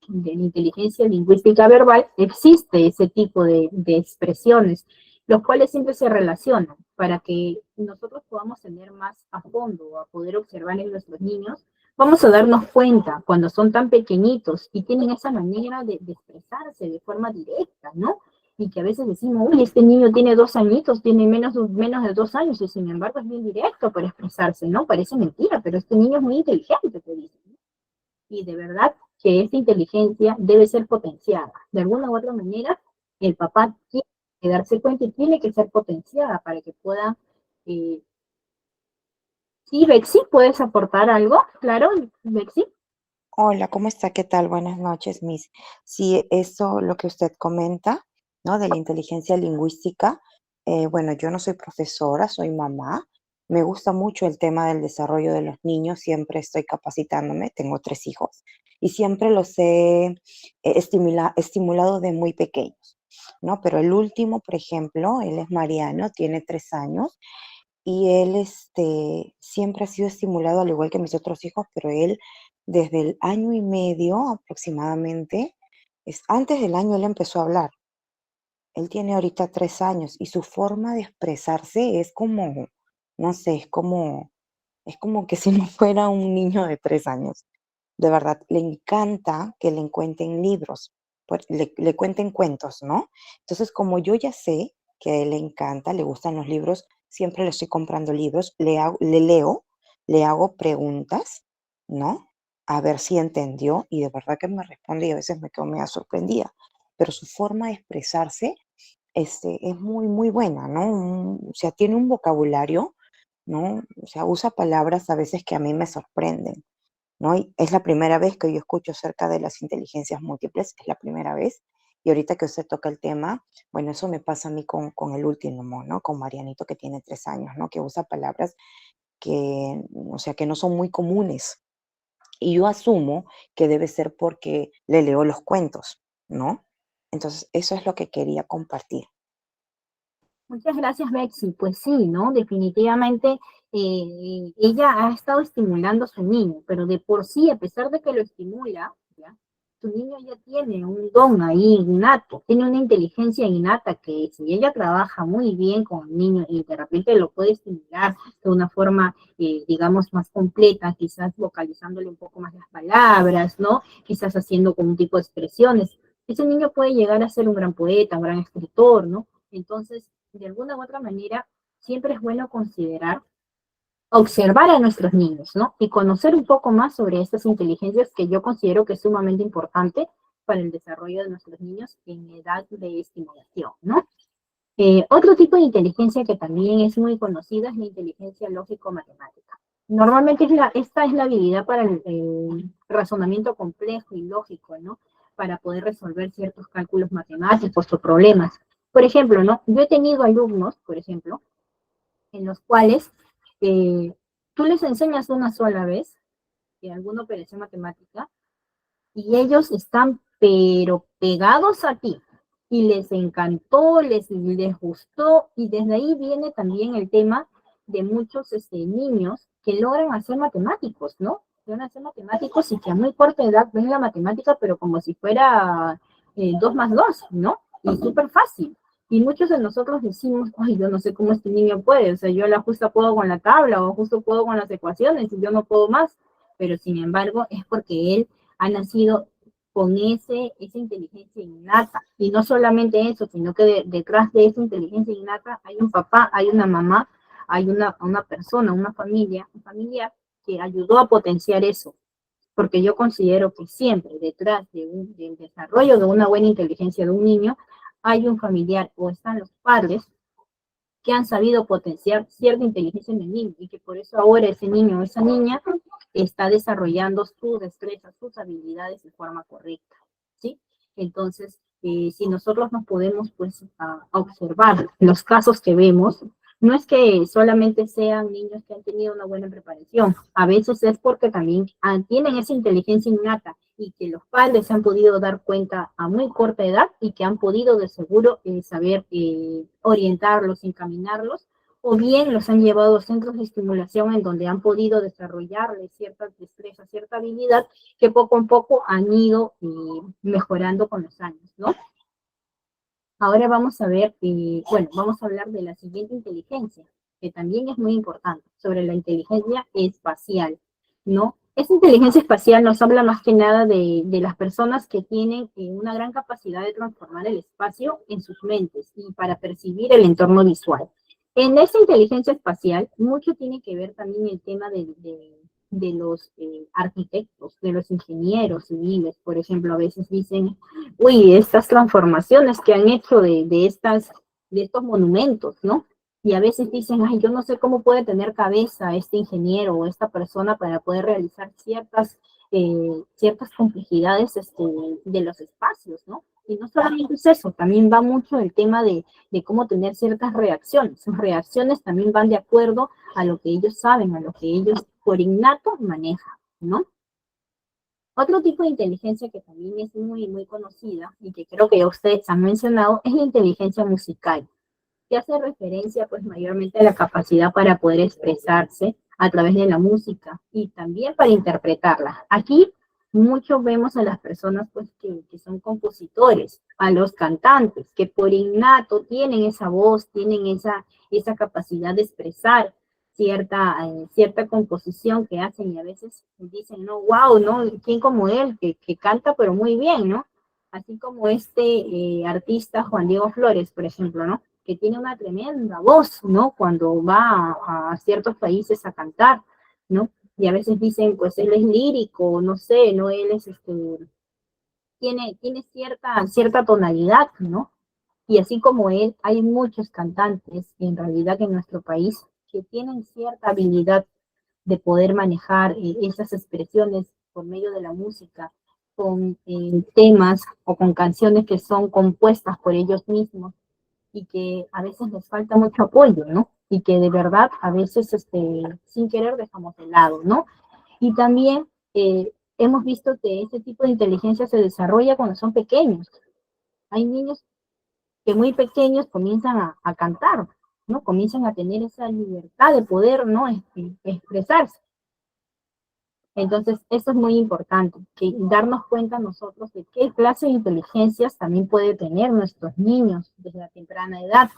inteligencia lingüística verbal existe ese tipo de expresiones, los cuales siempre se relacionan para que nosotros podamos tener más a fondo, a poder observar en nuestros niños. Vamos a darnos cuenta cuando son tan pequeñitos y tienen esa manera de expresarse de forma directa, ¿no? Y que a veces decimos, uy, este niño tiene 2 añitos, tiene menos de 2 años, y sin embargo es bien directo para expresarse, ¿no? Parece mentira, pero este niño es muy inteligente, te dicen, ¿no? Y de verdad que esta inteligencia debe ser potenciada. De alguna u otra manera, el papá tiene que darse cuenta y tiene que ser potenciada para que pueda... Sí, Bexi, ¿puedes aportar algo? Claro, Bexi. Hola, ¿cómo está? ¿Qué tal? Buenas noches, Miss. Sí, eso lo que usted comenta, ¿no? De la inteligencia lingüística. Bueno, yo no soy profesora, soy mamá. Me gusta mucho el tema del desarrollo de los niños, siempre estoy capacitándome, tengo 3 hijos y siempre los he estimulado de muy pequeños, ¿no? Pero el último, por ejemplo, él es Mariano, tiene 3 años y él siempre ha sido estimulado al igual que mis otros hijos, pero él desde el año y medio aproximadamente, antes del año él empezó a hablar. Él tiene ahorita 3 años y su forma de expresarse es como, no sé, es como que si no fuera un niño de 3 años. De verdad, le encanta que le cuenten libros, le cuenten cuentos, ¿no? Entonces, como yo ya sé que a él le encanta, le gustan los libros, siempre le estoy comprando libros, le leo, le hago preguntas, ¿no? A ver si entendió y de verdad que me responde y a veces me quedo medio sorprendida. Pero su forma de expresarse es muy, muy buena, ¿no? O sea, tiene un vocabulario, ¿no? O sea, usa palabras a veces que a mí me sorprenden, ¿no? Y es la primera vez que yo escucho acerca de las inteligencias múltiples, es la primera vez. Y ahorita que usted toca el tema, bueno, eso me pasa a mí con el último, ¿no? Con Marianito que tiene 3 años, ¿no? Que usa palabras que, o sea, que no son muy comunes. Y yo asumo que debe ser porque le leo los cuentos, ¿no? Entonces, eso es lo que quería compartir. Muchas gracias, Betsy. Pues sí, ¿no? Definitivamente ella ha estado estimulando a su niño, pero de por sí, a pesar de que lo estimula, ¿ya? Tu niño ya tiene un don ahí innato, tiene una inteligencia innata que si ella trabaja muy bien con el niño y de repente lo puede estimular de una forma, digamos, más completa, quizás vocalizándole un poco más las palabras, ¿no? Quizás haciendo como un tipo de expresiones. Ese niño puede llegar a ser un gran poeta, un gran escritor, ¿no? Entonces, de alguna u otra manera, siempre es bueno considerar, observar a nuestros niños, ¿no? Y conocer un poco más sobre estas inteligencias que yo considero que es sumamente importante para el desarrollo de nuestros niños en edad de estimulación, ¿no? Otro tipo de inteligencia que también es muy conocida es la inteligencia lógico-matemática. Normalmente esta es la habilidad para el razonamiento complejo y lógico, ¿no? Para poder resolver ciertos cálculos matemáticos o problemas. Por ejemplo, ¿no? Yo he tenido alumnos, por ejemplo, en los cuales tú les enseñas una sola vez alguna operación matemática y ellos están pero pegados a ti y les encantó, les gustó y desde ahí viene también el tema de muchos niños que logran hacer matemáticos, ¿no? Logran hacer matemáticos y que a muy corta edad ven la matemática pero como si fuera 2 más 2, ¿no? Y súper fácil. Y muchos de nosotros decimos, ay, yo no sé cómo este niño puede, o sea, yo la justa puedo con la tabla o justo puedo con las ecuaciones y yo no puedo más, pero sin embargo es porque él ha nacido con esa inteligencia innata. Y no solamente eso, sino que detrás de esa inteligencia innata hay un papá, hay una mamá, hay una persona, una familia, un familiar que ayudó a potenciar eso. Porque yo considero que siempre detrás del desarrollo de una buena inteligencia de un niño hay un familiar o están los padres que han sabido potenciar cierta inteligencia en el niño y que por eso ahora ese niño o esa niña está desarrollando sus destrezas, sus habilidades de forma correcta, ¿sí? Entonces, si nosotros nos podemos, pues, a observar los casos que vemos, no es que solamente sean niños que han tenido una buena preparación, a veces es porque también tienen esa inteligencia innata y que los padres se han podido dar cuenta a muy corta edad y que han podido de seguro saber orientarlos, encaminarlos, o bien los han llevado a centros de estimulación en donde han podido desarrollarles ciertas destrezas, cierta habilidad que poco a poco han ido mejorando con los años, ¿no? Ahora vamos a ver, bueno, vamos a hablar de la siguiente inteligencia, que también es muy importante, sobre la inteligencia espacial, ¿no? Esta inteligencia espacial nos habla más que nada de las personas que tienen una gran capacidad de transformar el espacio en sus mentes y para percibir el entorno visual. En esta inteligencia espacial, mucho tiene que ver también el tema de los arquitectos, de los ingenieros civiles, por ejemplo, a veces dicen, uy, estas transformaciones que han hecho de estos monumentos, ¿no? Y a veces dicen, ay, yo no sé cómo puede tener cabeza este ingeniero o esta persona para poder realizar ciertas complejidades de los espacios, ¿no? Y no solamente es eso, también va mucho el tema de cómo tener ciertas reacciones. Sus reacciones también van de acuerdo a lo que ellos saben, a lo que ellos por innato manejan, ¿no? Otro tipo de inteligencia que también es muy conocida y que creo que ya ustedes han mencionado es la inteligencia musical, que hace referencia pues mayormente a la capacidad para poder expresarse a través de la música y también para interpretarla. Aquí mucho vemos a las personas pues que son compositores, a los cantantes, que por innato tienen esa voz, tienen esa capacidad de expresar cierta composición que hacen y a veces dicen, no, wow, ¿no? ¿Quién como él que canta pero muy bien, ¿no? Así como este artista Juan Diego Flores, por ejemplo, ¿no? Que tiene una tremenda voz, ¿no? Cuando va a ciertos países a cantar, ¿no? Y a veces dicen, pues él es lírico, no sé, ¿no? Él es, tiene cierta tonalidad, ¿no? Y así como él, hay muchos cantantes, en realidad, en nuestro país, que tienen cierta habilidad de poder manejar esas expresiones por medio de la música, con temas o con canciones que son compuestas por ellos mismos y que a veces les falta mucho apoyo, ¿no? Y que de verdad a veces sin querer dejamos de lado, ¿no? Y también hemos visto que este tipo de inteligencia se desarrolla cuando son pequeños. Hay niños que muy pequeños comienzan a cantar, ¿no? Comienzan a tener esa libertad de poder, ¿no? Expresarse. Entonces, eso es muy importante, que darnos cuenta nosotros de qué clase de inteligencias también puede tener nuestros niños desde la temprana edad,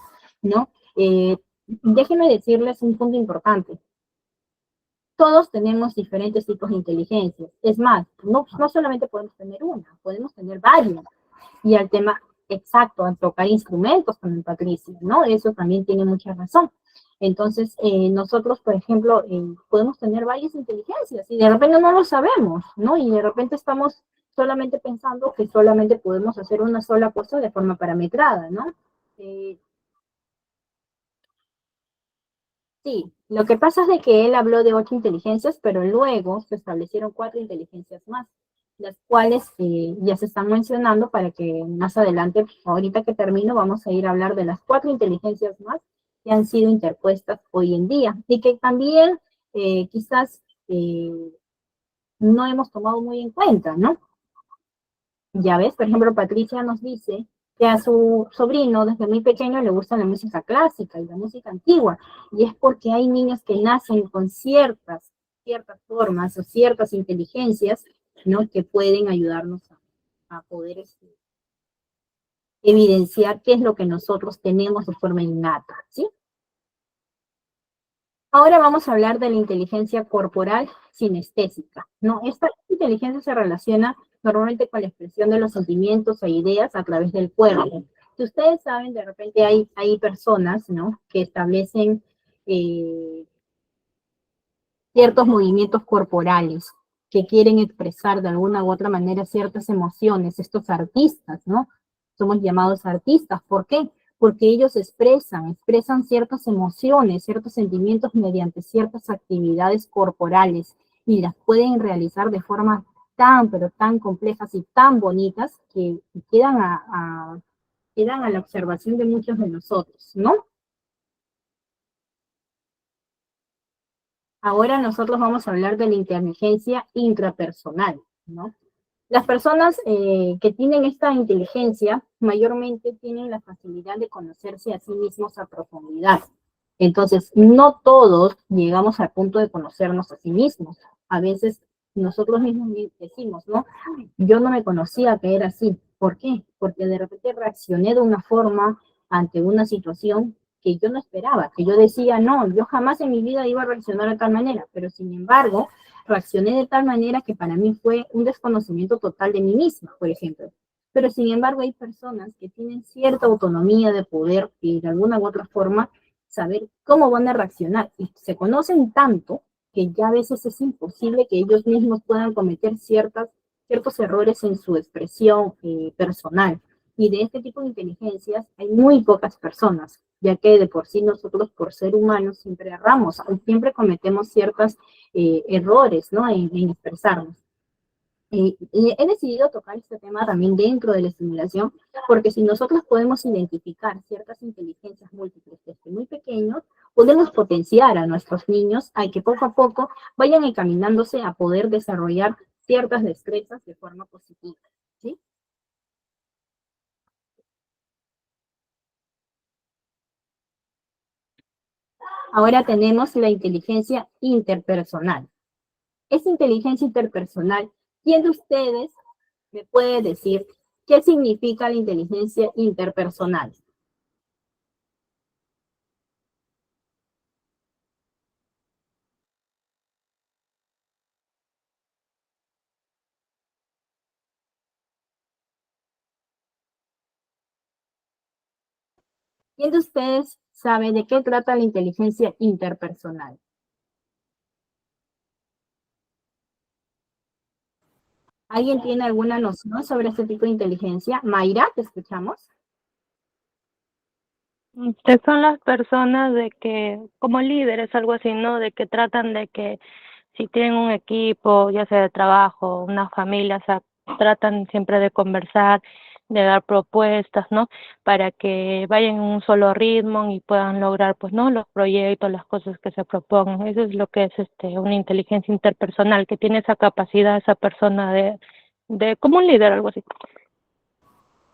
¿no? Déjenme decirles un punto importante. Todos tenemos diferentes tipos de inteligencias. Es más, no solamente podemos tener una, podemos tener varias. Y al tema exacto, a tocar instrumentos también, Patricia, ¿no? Eso también tiene mucha razón. Entonces, nosotros, por ejemplo, podemos tener varias inteligencias y de repente no lo sabemos, ¿no? Y de repente estamos solamente pensando que solamente podemos hacer una sola cosa de forma parametrada, ¿no? Sí, lo que pasa es de que él habló de 8 inteligencias, pero luego se establecieron 4 inteligencias más, las cuales ya se están mencionando para que más adelante, ahorita que termino, vamos a ir a hablar de las 4 inteligencias más que han sido interpuestas hoy en día y que también quizás no hemos tomado muy en cuenta, ¿no? Ya ves, por ejemplo, Patricia nos dice que a su sobrino desde muy pequeño le gusta la música clásica y la música antigua, y es porque hay niños que nacen con ciertas formas o ciertas inteligencias, ¿no? Que pueden ayudarnos a poder evidenciar qué es lo que nosotros tenemos de forma innata, ¿sí? Ahora vamos a hablar de la inteligencia corporal sinestésica, ¿no? Esta inteligencia se relaciona normalmente con la expresión de los sentimientos e ideas a través del cuerpo. Si ustedes saben, de repente hay personas, ¿no? Que establecen ciertos movimientos corporales que quieren expresar de alguna u otra manera ciertas emociones, estos artistas, ¿no? Somos llamados artistas, ¿por qué? Porque ellos expresan ciertas emociones, ciertos sentimientos mediante ciertas actividades corporales y las pueden realizar de forma pero tan complejas y tan bonitas que quedan a la observación de muchos de nosotros, ¿no? Ahora nosotros vamos a hablar de la inteligencia intrapersonal, ¿no? Las personas que tienen esta inteligencia mayormente tienen la facilidad de conocerse a sí mismos a profundidad. Entonces, no todos llegamos al punto de conocernos a sí mismos. A veces nosotros mismos decimos, ¿no? Yo no me conocía que era así. ¿Por qué? Porque de repente reaccioné de una forma ante una situación que yo no esperaba, que yo decía, no, yo jamás en mi vida iba a reaccionar de tal manera, pero sin embargo, reaccioné de tal manera que para mí fue un desconocimiento total de mí misma, por ejemplo. Pero sin embargo, hay personas que tienen cierta autonomía de poder y de alguna u otra forma saber cómo van a reaccionar y se conocen tanto que ya a veces es imposible que ellos mismos puedan cometer ciertos errores en su expresión personal. Y de este tipo de inteligencias hay muy pocas personas, ya que de por sí nosotros, por ser humanos, siempre erramos, siempre cometemos ciertos errores, ¿no? En expresarnos. He decidido tocar este tema también dentro de la estimulación, porque si nosotros podemos identificar ciertas inteligencias múltiples desde muy pequeños, podemos potenciar a nuestros niños a que poco a poco vayan encaminándose a poder desarrollar ciertas destrezas de forma positiva, ¿sí? Ahora tenemos la inteligencia interpersonal. Esa inteligencia interpersonal, ¿quién de ustedes me puede decir qué significa la inteligencia interpersonal? ¿Quién de ustedes sabe de qué trata la inteligencia interpersonal? ¿Alguien tiene alguna noción sobre este tipo de inteligencia? Mayra, ¿te escuchamos? Que son las personas de que, como líderes, algo así, ¿no? De que tratan de que si tienen un equipo, ya sea de trabajo, una familia, o sea, tratan siempre de conversar, de dar propuestas, ¿no? Para que vayan en un solo ritmo y puedan lograr, pues, ¿no? Los proyectos, las cosas que se propongan. Eso es lo que es una inteligencia interpersonal, que tiene esa capacidad, esa persona de como un líder, algo así.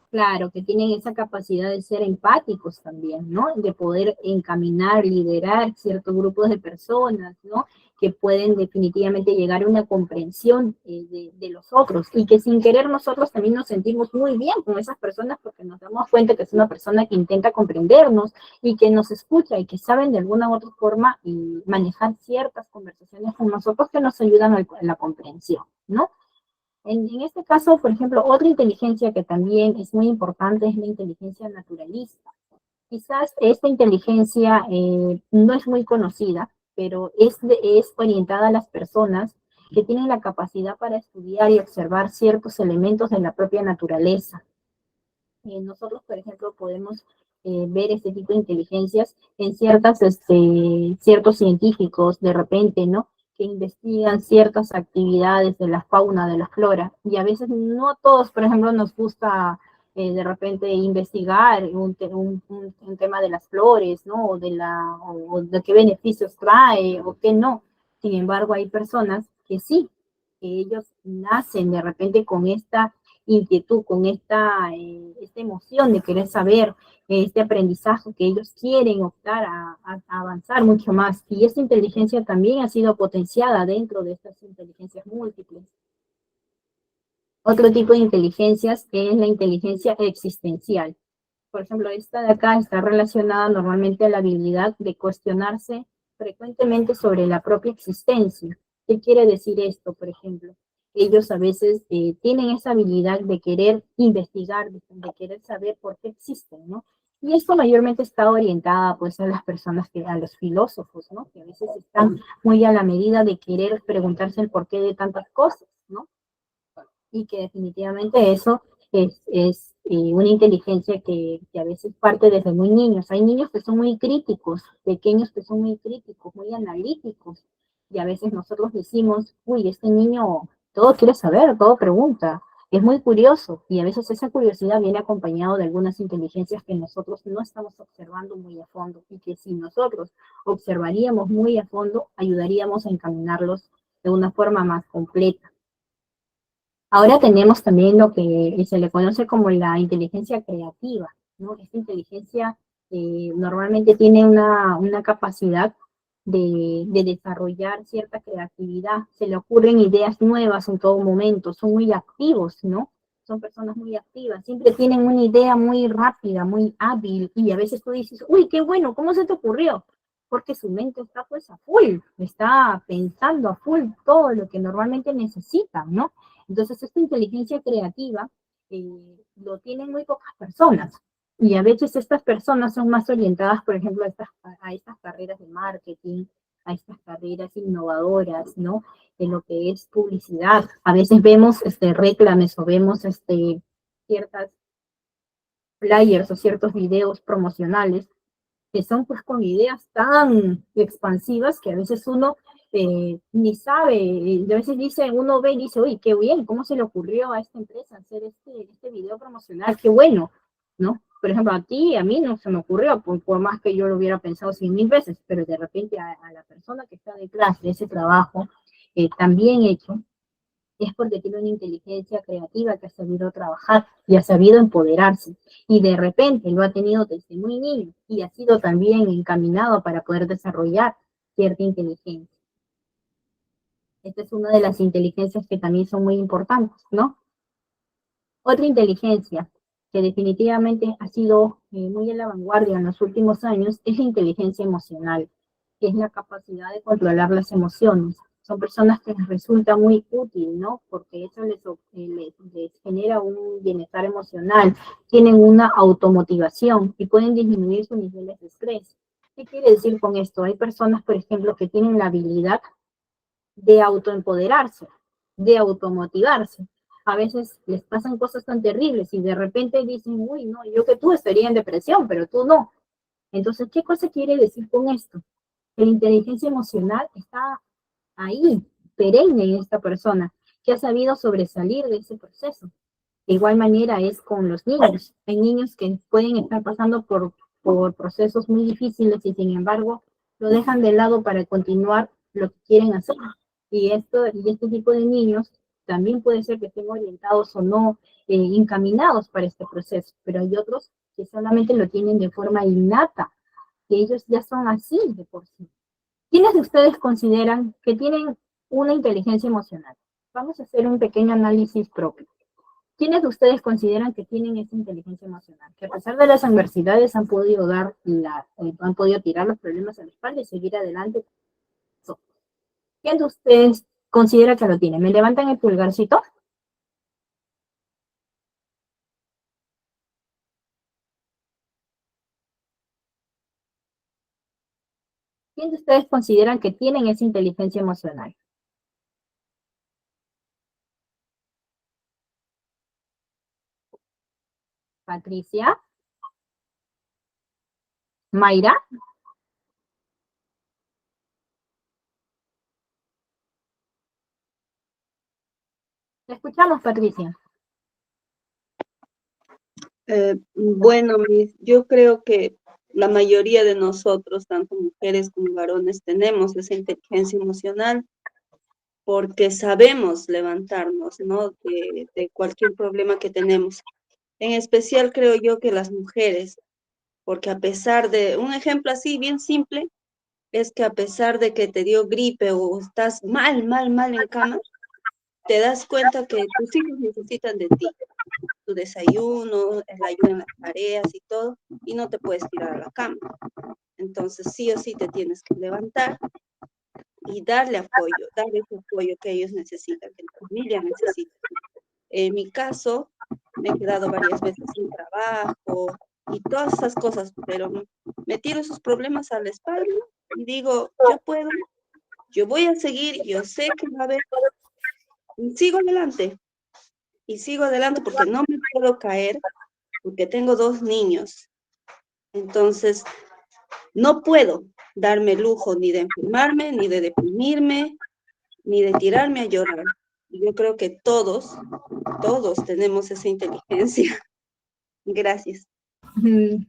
Claro, que tienen esa capacidad de ser empáticos también, ¿no? De poder encaminar, liderar ciertos grupos de personas, ¿no? Que pueden definitivamente llegar a una comprensión de los otros y que sin querer nosotros también nos sentimos muy bien con esas personas porque nos damos cuenta que es una persona que intenta comprendernos y que nos escucha y que saben de alguna u otra forma manejar ciertas conversaciones con nosotros que nos ayudan a la comprensión, ¿no? En este caso, por ejemplo, otra inteligencia que también es muy importante es la inteligencia naturalista. Quizás esta inteligencia no es muy conocida, pero es orientada a las personas que tienen la capacidad para estudiar y observar ciertos elementos de la propia naturaleza. Nosotros, por ejemplo, podemos ver este tipo de inteligencias en ciertos científicos, de repente, ¿no? Que investigan ciertas actividades de la fauna, de la flora, y a veces no a todos, por ejemplo, nos gusta de repente investigar un tema de las flores, ¿no? O de qué beneficios trae, o qué no. Sin embargo, hay personas que sí, que ellos nacen de repente con esta inquietud, con esta emoción de querer saber, este aprendizaje que ellos quieren optar a avanzar mucho más. Y esta inteligencia también ha sido potenciada dentro de estas inteligencias múltiples. Otro tipo de inteligencias es la inteligencia existencial. Por ejemplo, esta de acá está relacionada normalmente a la habilidad de cuestionarse frecuentemente sobre la propia existencia. ¿Qué quiere decir esto, por ejemplo? Ellos a veces tienen esa habilidad de querer investigar, de querer saber por qué existen, ¿no? Y esto mayormente está orientada pues a las personas, a los filósofos, ¿no? Que a veces están muy a la medida de querer preguntarse el porqué de tantas cosas, ¿no? Y que definitivamente eso es una inteligencia que a veces parte desde muy niños. Hay niños que son muy críticos, pequeños que son muy críticos, muy analíticos, y a veces nosotros decimos, uy, este niño todo quiere saber, todo pregunta, es muy curioso, y a veces esa curiosidad viene acompañado de algunas inteligencias que nosotros no estamos observando muy a fondo, y que si nosotros observaríamos muy a fondo, ayudaríamos a encaminarlos de una forma más completa. Ahora tenemos también lo que se le conoce como la inteligencia creativa, ¿no? Esta inteligencia normalmente tiene una capacidad de desarrollar cierta creatividad, se le ocurren ideas nuevas en todo momento, son muy activos, ¿no? Son personas muy activas, siempre tienen una idea muy rápida, muy hábil, y a veces tú dices, uy, qué bueno, ¿cómo se te ocurrió? Porque su mente está pues a full, está pensando a full todo lo que normalmente necesitan, ¿no? Entonces, esta inteligencia creativa lo tienen muy pocas personas. Y a veces estas personas son más orientadas, por ejemplo, a estas carreras de marketing, a estas carreras innovadoras, ¿no? En lo que es publicidad. A veces vemos reclames o vemos ciertas flyers o ciertos videos promocionales que son pues con ideas tan expansivas que a veces uno ni sabe, y a veces dice, uno ve y dice, uy, qué bien, ¿cómo se le ocurrió a esta empresa hacer este video promocional? Qué bueno, ¿no? Por ejemplo, a ti, a mí no se me ocurrió, por más que yo lo hubiera pensado 100.000 veces, pero de repente a la persona que está detrás de ese trabajo tan bien hecho, es porque tiene una inteligencia creativa que ha sabido trabajar y ha sabido empoderarse. Y de repente lo ha tenido desde muy niño y ha sido también encaminado para poder desarrollar cierta inteligencia. Esta es una de las inteligencias que también son muy importantes, ¿no? Otra inteligencia que definitivamente ha sido muy en la vanguardia en los últimos años es la inteligencia emocional, que es la capacidad de controlar las emociones. Son personas que les resulta muy útil, ¿no? Porque eso les genera un bienestar emocional, tienen una automotivación y pueden disminuir sus niveles de estrés. ¿Qué quiere decir con esto? Hay personas, por ejemplo, que tienen la habilidad de autoempoderarse, de automotivarse. A veces les pasan cosas tan terribles y de repente dicen, uy, no, yo que tú estaría en depresión, pero tú no. Entonces, ¿qué cosa quiere decir con esto? Que la inteligencia emocional está ahí, perenne en esta persona, que ha sabido sobresalir de ese proceso. De igual manera es con los niños. Hay niños que pueden estar pasando por procesos muy difíciles y sin embargo lo dejan de lado para continuar lo que quieren hacer. Y este tipo de niños también puede ser que estén orientados o no encaminados para este proceso, pero hay otros que solamente lo tienen de forma innata, que ellos ya son así de por sí. ¿Quiénes de ustedes consideran que tienen una inteligencia emocional? Vamos a hacer un pequeño análisis propio. ¿Quiénes de ustedes consideran que tienen esa inteligencia emocional? Que a pesar de las adversidades han podido han podido tirar los problemas a la espalda y seguir adelante. ¿Quién de ustedes considera que lo tiene? ¿Me levantan el pulgarcito? ¿Quién de ustedes consideran que tienen esa inteligencia emocional? Patricia. Mayra. Te escuchamos, Patricia. Bueno, yo creo que la mayoría de nosotros, tanto mujeres como varones, tenemos esa inteligencia emocional porque sabemos levantarnos, ¿no? De cualquier problema que tenemos. En especial creo yo que las mujeres, porque a pesar de, un ejemplo así bien simple, es que a pesar de que te dio gripe o estás mal en cama, te das cuenta que tus hijos necesitan de ti, tu desayuno, la ayuda en las tareas y todo, y no te puedes tirar a la cama. Entonces sí o sí te tienes que levantar y darle ese apoyo que ellos necesitan, que la familia necesita. En mi caso, me he quedado varias veces sin trabajo y todas esas cosas, pero me tiro esos problemas a la espalda y digo, yo puedo, yo voy a seguir, yo sé que va a haber, y sigo adelante porque no me puedo caer, porque tengo 2 niños. Entonces, no puedo darme el lujo ni de enfermarme, ni de deprimirme, ni de tirarme a llorar. Y yo creo que todos tenemos esa inteligencia. Gracias.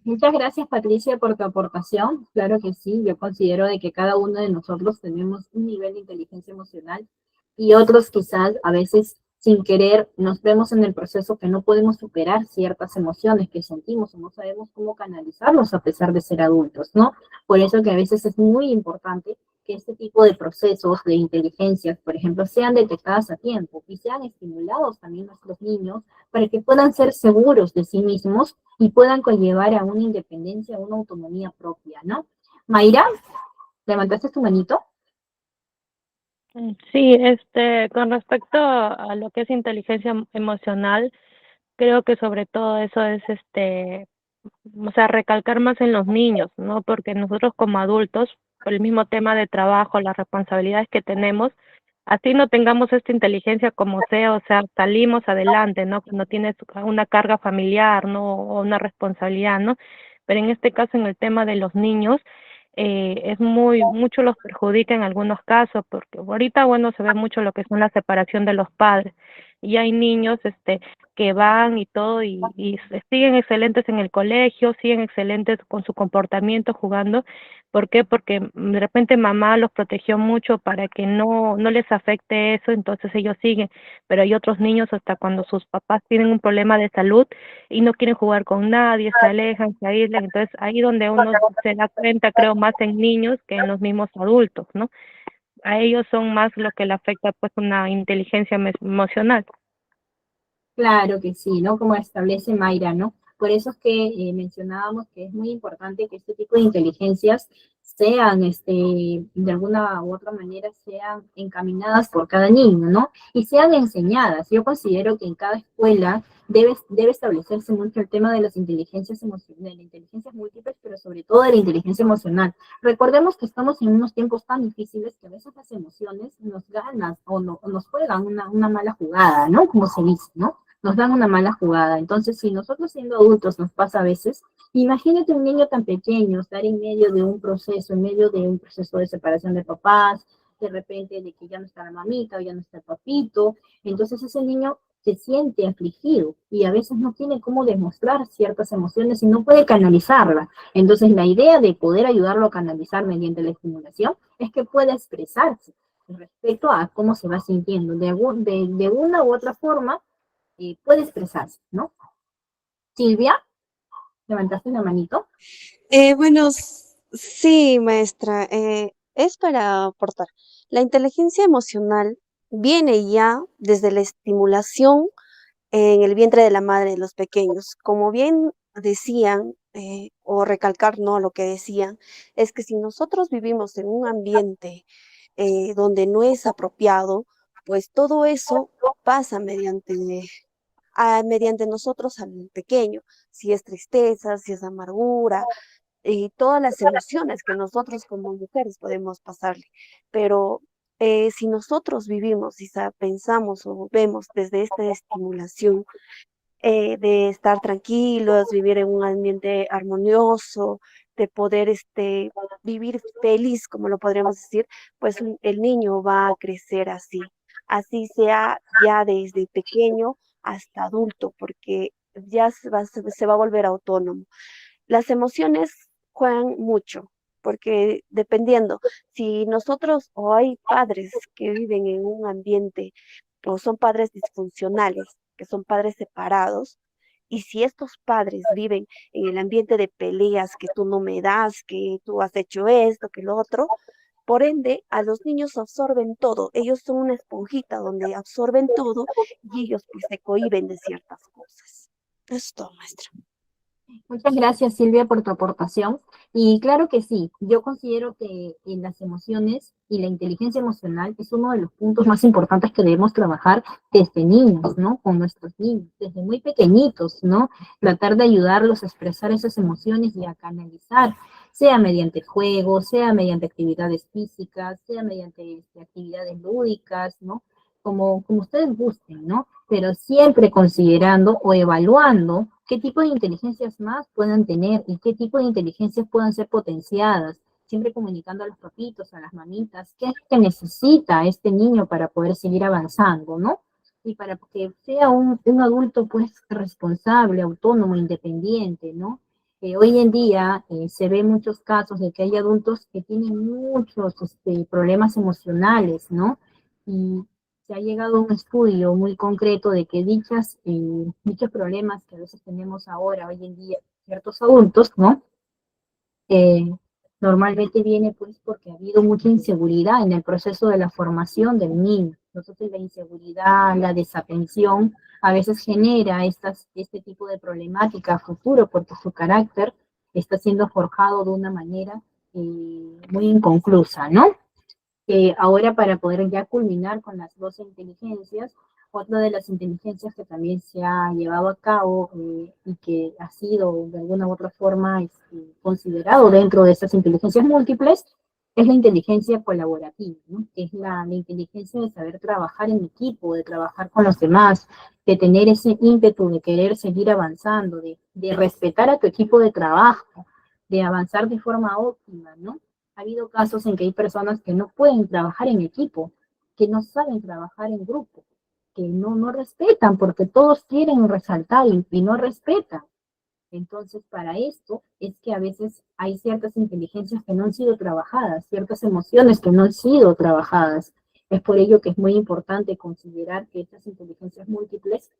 Muchas gracias, Patricia, por tu aportación. Claro que sí, yo considero de que cada uno de nosotros tenemos un nivel de inteligencia emocional y otros quizás a veces sin querer nos vemos en el proceso que no podemos superar ciertas emociones que sentimos o no sabemos cómo canalizarlos a pesar de ser adultos, ¿no? Por eso que a veces es muy importante que este tipo de procesos de inteligencia, por ejemplo, sean detectadas a tiempo y sean estimulados también nuestros niños para que puedan ser seguros de sí mismos y puedan conllevar a una independencia, a una autonomía propia, ¿no? Mayra, ¿levantaste tu manito? Sí, con respecto a lo que es inteligencia emocional, creo que sobre todo eso es, o sea, recalcar más en los niños, ¿no? Porque nosotros como adultos, por el mismo tema de trabajo, las responsabilidades que tenemos, así no tengamos esta inteligencia como sea, o sea, salimos adelante, ¿no? Cuando tienes una carga familiar, ¿no? O una responsabilidad, ¿no? Pero en este caso, en el tema de los niños, es mucho los perjudica en algunos casos, porque ahorita, bueno, se ve mucho lo que son la separación de los padres, y hay niños, que van y todo, y siguen excelentes en el colegio, siguen excelentes con su comportamiento jugando. ¿Por qué? Porque de repente mamá los protegió mucho para que no les afecte eso, entonces ellos siguen, pero hay otros niños hasta cuando sus papás tienen un problema de salud y no quieren jugar con nadie, se alejan, se aíslan, entonces ahí donde uno se da cuenta, creo, más en niños que en los mismos adultos, ¿no? A ellos son más lo que le afecta pues una inteligencia emocional. Claro que sí, ¿no? Como establece Mayra, ¿no? Por eso es que mencionábamos que es muy importante que este tipo de inteligencias sean, de alguna u otra manera, sean encaminadas por cada niño, ¿no? Y sean enseñadas. Yo considero que en cada escuela debe establecerse mucho el tema de las inteligencias emocionales, de las inteligencias múltiples, pero sobre todo de la inteligencia emocional. Recordemos que estamos en unos tiempos tan difíciles que a veces las emociones nos ganan o nos juegan una mala jugada, ¿no? Como se dice, ¿no? Nos dan una mala jugada. Entonces, si nosotros siendo adultos nos pasa a veces, imagínate un niño tan pequeño, estar en medio de un proceso, de separación de papás, de repente de que ya no está la mamita o ya no está el papito. Entonces ese niño se siente afligido y a veces no tiene cómo demostrar ciertas emociones y no puede canalizarlas. Entonces la idea de poder ayudarlo a canalizar mediante la estimulación es que pueda expresarse respecto a cómo se va sintiendo. De una u otra forma, puede expresarse, ¿no? Silvia, ¿levantaste la manito? Bueno, sí, maestra, es para aportar. La inteligencia emocional viene ya desde la estimulación en el vientre de la madre de los pequeños. Como bien decían, o recalcar, no, lo que decían, es que si nosotros vivimos en un ambiente donde no es apropiado, pues todo eso pasa mediante nosotros al pequeño, si es tristeza, si es amargura, y todas las emociones que nosotros como mujeres podemos pasarle. Pero si nosotros vivimos y pensamos o vemos desde esta estimulación de estar tranquilos, vivir en un ambiente armonioso, de poder vivir feliz, como lo podríamos decir, pues el niño va a crecer así sea ya desde pequeño hasta adulto, porque ya se va a volver autónomo. Las emociones juegan mucho, porque dependiendo, si nosotros o hay padres que viven en un ambiente o son padres disfuncionales, que son padres separados, y si estos padres viven en el ambiente de peleas, que tú no me das, que tú has hecho esto, que lo otro, por ende, a los niños absorben todo. Ellos son una esponjita donde absorben todo y ellos pues se cohíben de ciertas cosas. Eso es todo, maestra. Muchas gracias, Silvia, por tu aportación. Y claro que sí, yo considero que en las emociones y la inteligencia emocional es uno de los puntos más importantes que debemos trabajar desde niños, ¿no? Con nuestros niños, desde muy pequeñitos, ¿no? Tratar de ayudarlos a expresar esas emociones y a canalizar, sea mediante juegos, sea mediante actividades físicas, sea mediante actividades lúdicas, ¿no? Como ustedes gusten, ¿no? Pero siempre considerando o evaluando qué tipo de inteligencias más puedan tener y qué tipo de inteligencias puedan ser potenciadas, siempre comunicando a los papitos, a las mamitas, qué es lo que necesita este niño para poder seguir avanzando, ¿no? Y para que sea un adulto, pues, responsable, autónomo, independiente, ¿no? Hoy en día se ven muchos casos de que hay adultos que tienen muchos problemas emocionales, ¿no? Y se ha llegado a un estudio muy concreto de que dichos problemas que a veces tenemos ahora, hoy en día, ciertos adultos, ¿no? Normalmente viene pues porque ha habido mucha inseguridad en el proceso de la formación del niño. Entonces la inseguridad, la desatención, a veces genera este tipo de problemática a futuro porque su carácter está siendo forjado de una manera muy inconclusa, ¿no? Ahora para poder ya culminar con las 12 inteligencias, otra de las inteligencias que también se ha llevado a cabo y que ha sido de alguna u otra forma considerado dentro de estas inteligencias múltiples es la inteligencia colaborativa, ¿no? Que es la inteligencia de saber trabajar en equipo, de trabajar con los demás, de tener ese ímpetu de querer seguir avanzando, de respetar a tu equipo de trabajo, de avanzar de forma óptima, ¿no? Ha habido casos en que hay personas que no pueden trabajar en equipo, que no saben trabajar en grupo, que no respetan porque todos quieren resaltar y no respetan. Entonces, para esto es que a veces hay ciertas inteligencias que no han sido trabajadas, ciertas emociones que no han sido trabajadas. Es por ello que es muy importante considerar que estas inteligencias múltiples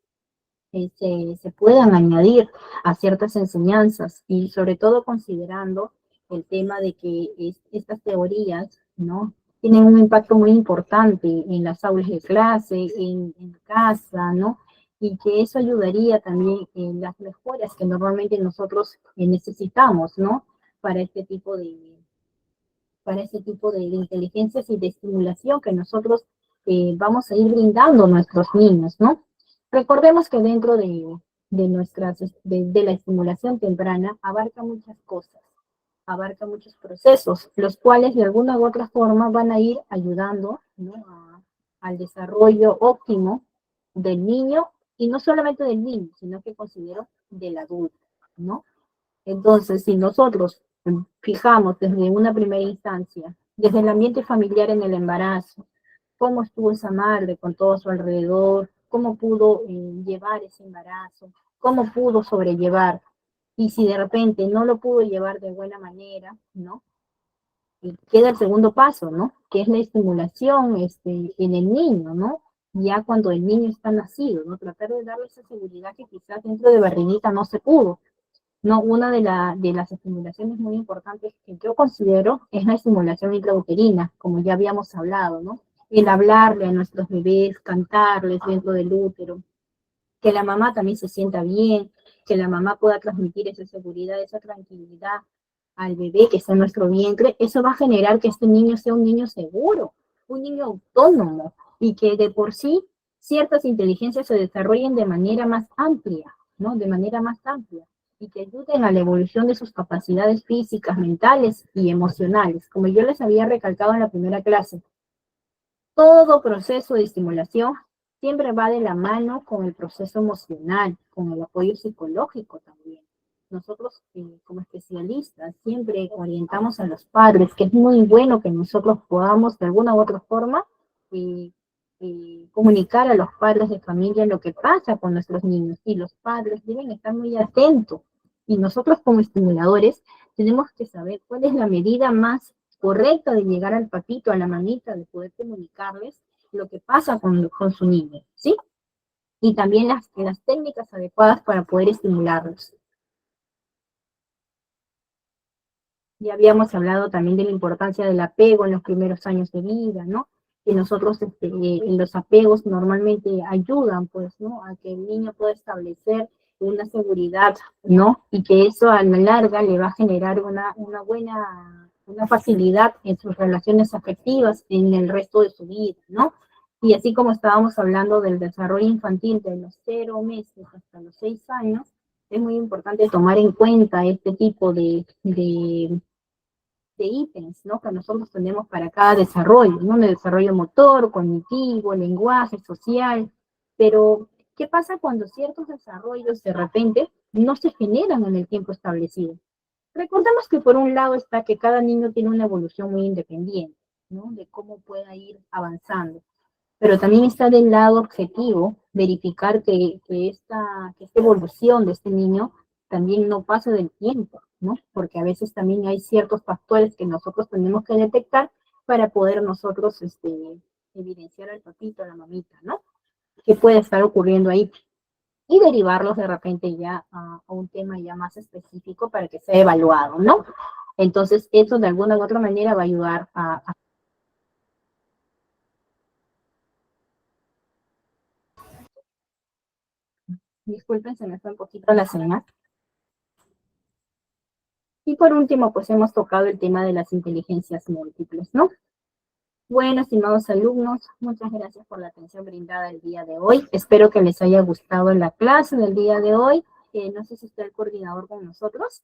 se puedan añadir a ciertas enseñanzas y sobre todo considerando el tema de que estas teorías, ¿no?, tienen un impacto muy importante en las aulas de clase, en casa, ¿no? Y que eso ayudaría también en las mejoras que normalmente nosotros necesitamos, ¿no? Para este tipo de inteligencias y de estimulación que nosotros vamos a ir brindando a nuestros niños, ¿no? Recordemos que dentro de la estimulación temprana abarca muchas cosas, abarca muchos procesos, los cuales de alguna u otra forma van a ir ayudando, ¿no?, al desarrollo óptimo del niño, y no solamente del niño, sino que considero del adulto, ¿no? Entonces, si nosotros fijamos desde una primera instancia, desde el ambiente familiar en el embarazo, cómo estuvo esa madre con todo a su alrededor, cómo pudo llevar ese embarazo, cómo pudo sobrellevar, y si de repente no lo pudo llevar de buena manera, ¿no? Y queda el segundo paso, ¿no? Que es la estimulación en el niño, ¿no? Ya cuando el niño está nacido, ¿no? Tratar de darle esa seguridad que quizás dentro de barriguita no se pudo. No, una de las estimulaciones muy importantes que yo considero es la estimulación intrauterina, como ya habíamos hablado, ¿no? El hablarle a nuestros bebés, cantarles dentro del útero, que la mamá también se sienta bien, que la mamá pueda transmitir esa seguridad, esa tranquilidad al bebé que está en nuestro vientre. Eso va a generar que este niño sea un niño seguro, un niño autónomo, y que de por sí ciertas inteligencias se desarrollen de manera más amplia, ¿no? De manera más amplia, y que ayuden a la evolución de sus capacidades físicas, mentales y emocionales. Como yo les había recalcado en la primera clase, todo proceso de estimulación siempre va de la mano con el proceso emocional, con el apoyo psicológico también. Nosotros, como especialistas, siempre orientamos a los padres, que es muy bueno que nosotros podamos de alguna u otra forma comunicar a los padres de familia lo que pasa con nuestros niños, y los padres deben estar muy atentos. Y nosotros como estimuladores tenemos que saber cuál es la medida más correcta de llegar al papito, a la mamita, de poder comunicarles lo que pasa con su niño, ¿sí? Y también las técnicas adecuadas para poder estimularlos. Ya habíamos hablado también de la importancia del apego en los primeros años de vida, ¿no? Que nosotros, los apegos normalmente ayudan, pues, ¿no?, a que el niño pueda establecer una seguridad, ¿no? Y que eso a la larga le va a generar una facilidad en sus relaciones afectivas en el resto de su vida, ¿no? Y así como estábamos hablando del desarrollo infantil de los 0 meses hasta los 6 años, es muy importante tomar en cuenta este tipo de ítems, ¿no?, que nosotros tenemos para cada desarrollo, ¿no? El desarrollo motor, cognitivo, lenguaje, social. Pero, ¿qué pasa cuando ciertos desarrollos de repente no se generan en el tiempo establecido? Recordemos que por un lado está que cada niño tiene una evolución muy independiente, ¿no?, de cómo pueda ir avanzando. Pero también está del lado objetivo verificar que esta evolución de este niño también no pase del tiempo, ¿no? Porque a veces también hay ciertos factores que nosotros tenemos que detectar para poder nosotros evidenciar al papito, a la mamita, ¿no?, que puede estar ocurriendo ahí, y derivarlos de repente ya a un tema ya más específico para que sea evaluado, ¿no? Entonces, eso de alguna u otra manera va a ayudar a disculpen, se me fue un poquito la señal. Y por último, pues hemos tocado el tema de las inteligencias múltiples, ¿no? Bueno, estimados alumnos, muchas gracias por la atención brindada el día de hoy. Espero que les haya gustado la clase del día de hoy. No sé si está el coordinador con nosotros.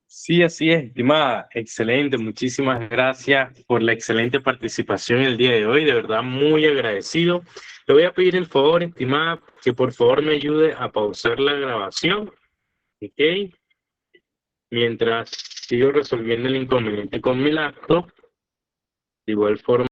Sí, así es, estimada. Excelente. Muchísimas gracias por la excelente participación el día de hoy. De verdad, muy agradecido. Le voy a pedir el favor, estimada, que por favor me ayude a pausar la grabación, ¿ok? Mientras sigo resolviendo el inconveniente con mi laptop. De igual forma,